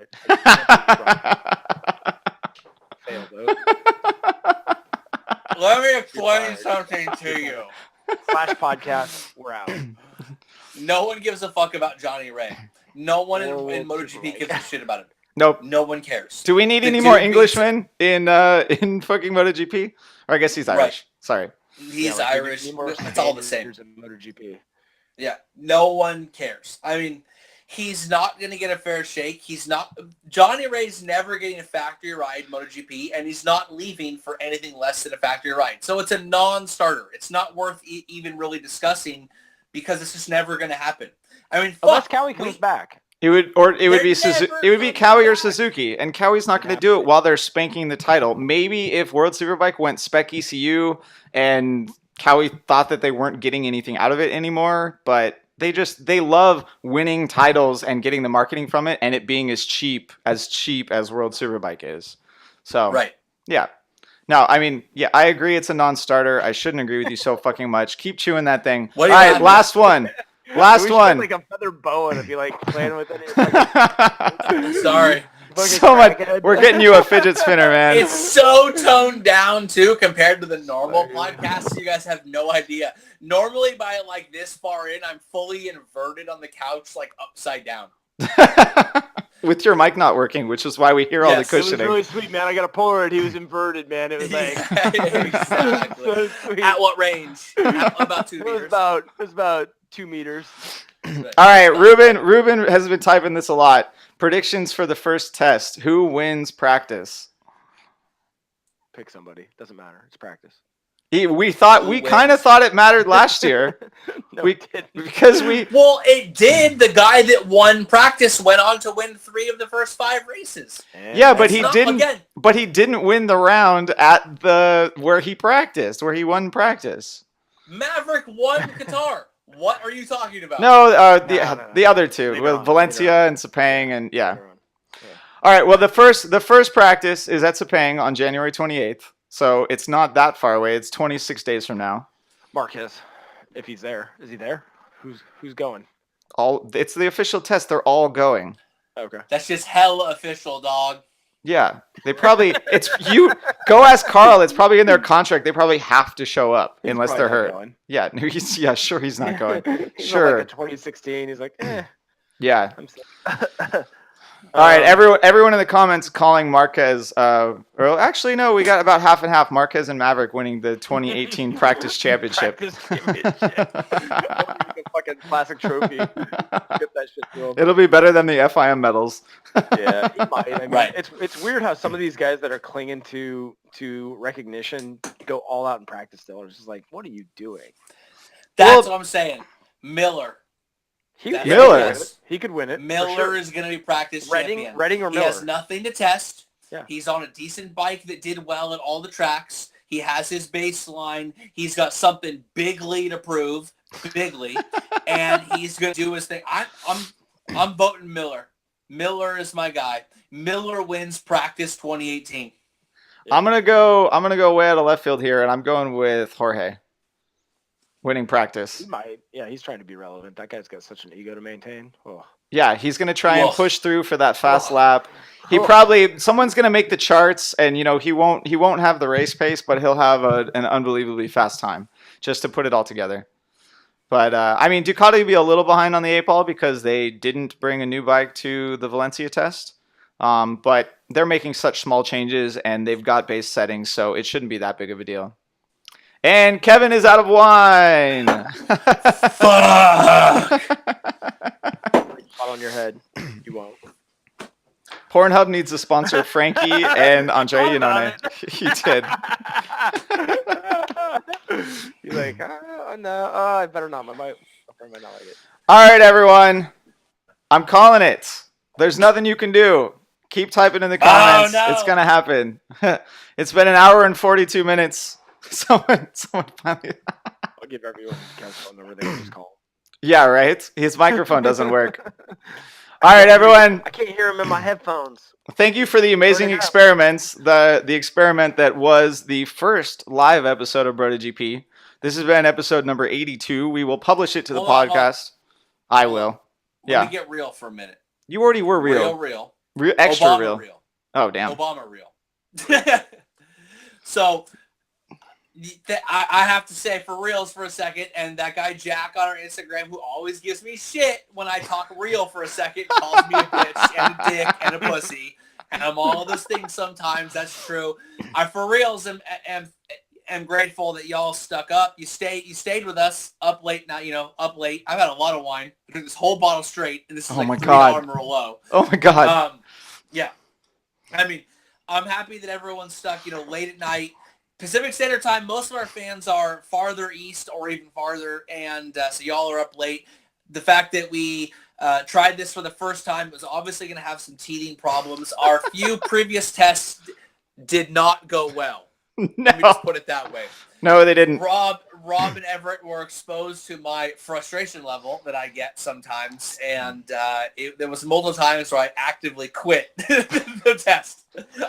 Let me explain something to you. Flash podcast, we're out. No one gives a fuck about Johnny Ray. No one in MotoGP gives a shit about him. Nope. No one cares. Do we need any more Englishmen in fucking MotoGP? Or I guess he's Irish. Right. Sorry. He's Irish. It's all the same. MotoGP. Yeah. No one cares. I mean, he's not going to get a fair shake. Johnny Ray's never getting a factory ride MotoGP, and he's not leaving for anything less than a factory ride. So it's a non-starter. It's not worth even really discussing because it's just never going to happen. I mean, unless Cowie comes back. It would be Cowie or Suzuki, and Cowie's not going to do it while they're spanking the title. Maybe if World Superbike went Spec ECU and Cowie thought that they weren't getting anything out of it anymore, but they love winning titles and getting the marketing from it, and it being as cheap as World Superbike is. So right, yeah. No, I mean, yeah, I agree. It's a non-starter. I shouldn't agree with you so fucking much. Keep chewing that thing. All right, last one. Last one. Like a feather boa to be like playing with it. Sorry. so much. We're getting you a fidget spinner, man. It's so toned down too compared to the normal podcast. You guys have no idea. Normally, by like this far in, I'm fully inverted on the couch, like upside down. With your mic not working, which is why we hear all the cushioning. It was really sweet, man. I got a Polaroid. He was inverted, man. It was like exactly. so sweet. At what range? About 2 meters. It was about 2 meters. All right, Ruben has been typing this a lot. Predictions for the first test. Who wins practice? Pick somebody. Doesn't matter. It's practice. We kind of thought it mattered last year. No, we it didn't. because we Well, it did. The guy that won practice went on to win 3 of the first 5 races. yeah, but That's he not- didn't. again- But he didn't win the round at the where he practiced, where he won practice. Maverick won Qatar. What are you talking about? No, No. the other two Later with on, Valencia later on. and Sepang, and yeah. Later on. Yeah. All right. Well, the first practice is at Sepang on January 28th, so it's not that far away. It's 26 days from now. Marquez, if he's there. Is he there? Who's going? It's the official test. They're all going. Okay. That's just hella official, dog. Yeah, they probably. It's you. Go ask Carl. It's probably in their contract. They probably have to show up He's unless probably they're not hurt. going. Yeah, no, sure he's not going. He's Sure. Like in 2016, he's like, Yeah. I'm so... All right, everyone in the comments calling Marquez. Or actually, no, we got about half and half. Marquez and Maverick winning the 2018 practice championship. Practice championship. A fucking classic trophy. Get that shit to him. It'll be better than the FIM medals. Yeah, he might. I mean, Right. It's weird how some of these guys that are clinging to recognition go all out in practice still. It's just like, what are you doing? That's what I'm saying. Miller. That's Miller. yes. He could win it. for Miller sure. is going to be practice Redding champion. or He Miller. has nothing to test. Yeah. He's on a decent bike that did well at all the tracks. He has his baseline. He's got something bigly to prove, and he's going to do his thing. I'm voting Miller. Miller is my guy. Miller wins practice 2018. I'm gonna go way out of left field here, and I'm going with Jorge. Winning practice. He might. Yeah, he's trying to be relevant. That guy's got such an ego to maintain. Oh. Yeah, he's gonna try and Woof. push through for that fast Oh. lap. Someone's gonna make the charts, and he won't have the race pace, but he'll have an unbelievably fast time just to put it all together. But I mean, Ducati will be a little behind on the 8-ball because they didn't bring a new bike to the Valencia test. But they're making such small changes, and they've got base settings, so it shouldn't be that big of a deal. And Kevin is out of wine. Fuck! Spot on your head. You won't. Pornhub needs to sponsor Frankie and Andre Iannone. He did. He's like, no, I better not. My friend might not like it. All right, everyone. I'm calling it. There's nothing you can do. Keep typing in the comments. no. It's going to happen. It's been an hour and 42 minutes. Someone finally... I'll give everyone Kev's phone number. They can just call. Yeah, right? His microphone doesn't work. All right, everyone. I can't hear him in my headphones. Thank you for the amazing experiments. The experiment that was the first live episode of BrotoGP. This has been episode number 82. We will publish it to the Hold on, podcast. I will. Let me Yeah. get real for a minute. You already were real. Real. Extra Obama real. Oh, damn. Obama real. So, I have to say for reals for a second, and that guy Jack on our Instagram who always gives me shit when I talk real for a second, calls me a bitch and a dick and a pussy, and I'm all those things sometimes. That's true. I for reals am grateful that y'all stuck up. You stayed with us up late now. Up late. I've had a lot of wine. I drank this whole bottle straight, and this is Oh my like 3 God. hours in a row. Oh, my God. Yeah. I mean, I'm happy that everyone's stuck, late at night. Pacific Standard Time, most of our fans are farther east or even farther, and so y'all are up late. The fact that we tried this for the first time was obviously going to have some teething problems. Our few previous tests did not go well. Let me just put it that way. No, they didn't. Rob and Everett were exposed to my frustration level that I get sometimes, and there was multiple times where I actively quit the test.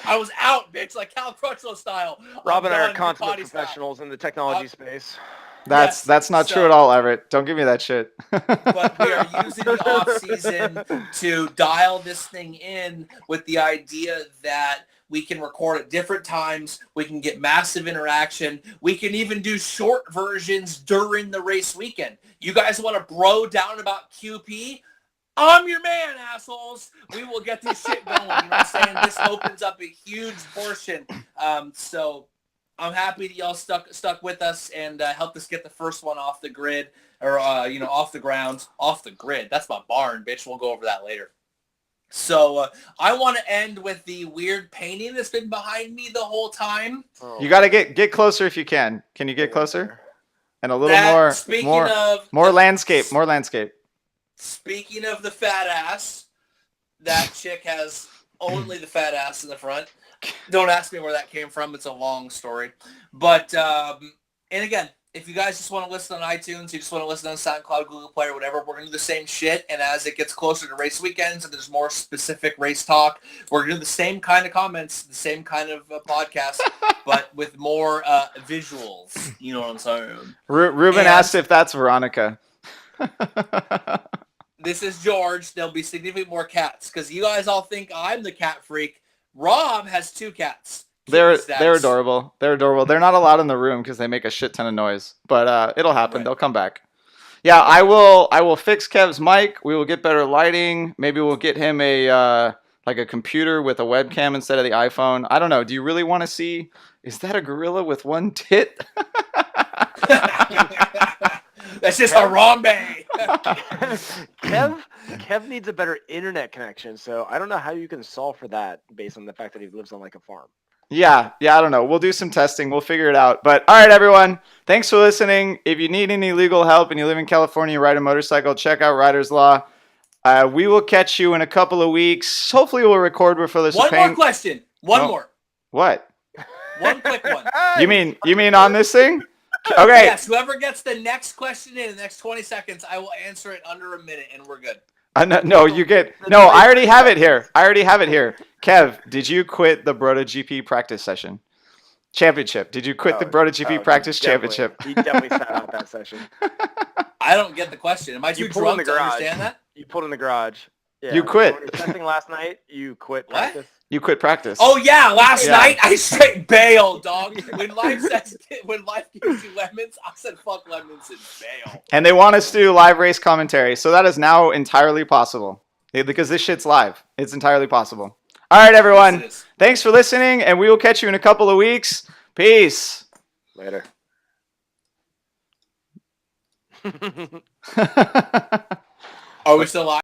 I was out, bitch, like Cal Crutchlow style. Rob and I are I'm done, consummate Ducati style. professionals in the technology space. That's not true at all, Everett. Don't give me that shit. But we are using the off season to dial this thing in with the idea that we can record at different times. We can get massive interaction. We can even do short versions during the race weekend. You guys want to bro down about QP? I'm your man, assholes. We will get this shit going. You know what I'm saying? This opens up a huge portion. So I'm happy that y'all stuck with us and helped us get the first one off the grid or, off the ground. Off the grid. That's my barn, bitch. We'll go over that later. So I want to end with the weird painting that's been behind me the whole time. You got to get closer if you can. Can you get closer? And a little more landscape. More landscape. Speaking of the fat ass, that chick has only the fat ass in the front. Don't ask me where that came from. It's a long story. But, and again, if you guys just want to listen on iTunes, you just want to listen on SoundCloud, Google Play, or whatever, we're going to do the same shit. And as it gets closer to race weekends and there's more specific race talk, we're going to do the same kind of comments, the same kind of podcast, but with more visuals. You know what I'm saying? Ruben asked if that's Veronica. This is George. There'll be significantly more cats because you guys all think I'm the cat freak. Rob has 2 cats. They're adorable. They're adorable. They're not allowed in the room because they make a shit ton of noise. But it'll happen. Right. They'll come back. Yeah, I will fix Kev's mic. We will get better lighting. Maybe we'll get him a computer with a webcam instead of the iPhone. I don't know. Do you really want to see? Is that a gorilla with one tit? That's just Harambe. Kev needs a better internet connection, so I don't know how you can solve for that based on the fact that he lives on like a farm. Yeah, I don't know. We'll do some testing. We'll figure it out. But all right, everyone. Thanks for listening. If you need any legal help and you live in California, you ride a motorcycle, check out Rider's Law. We will catch you in a couple of weeks. Hopefully we'll record before this. One more question. One more. What? One quick one. You mean on this thing? Okay. Yes, whoever gets the next question in the next 20 seconds, I will answer it under a minute, and we're good. No, you get... No, I already have it here. Kev, did you quit the BrotoGP practice session? Championship. Did you quit the BrotoGP practice championship? He definitely sat out that session. I don't get the question. Am I too drunk to understand that? You pulled in the garage. Yeah, you quit. When you were testing last night, you quit practice. You quit practice. Oh yeah, last night I straight bailed, dog. When life gives you lemons, I said fuck lemons and bail. And they want us to do live race commentary, so that is now entirely possible because this shit's live. It's entirely possible. All right, everyone. Yes, thanks for listening, and we will catch you in a couple of weeks. Peace. Later. Are we still live?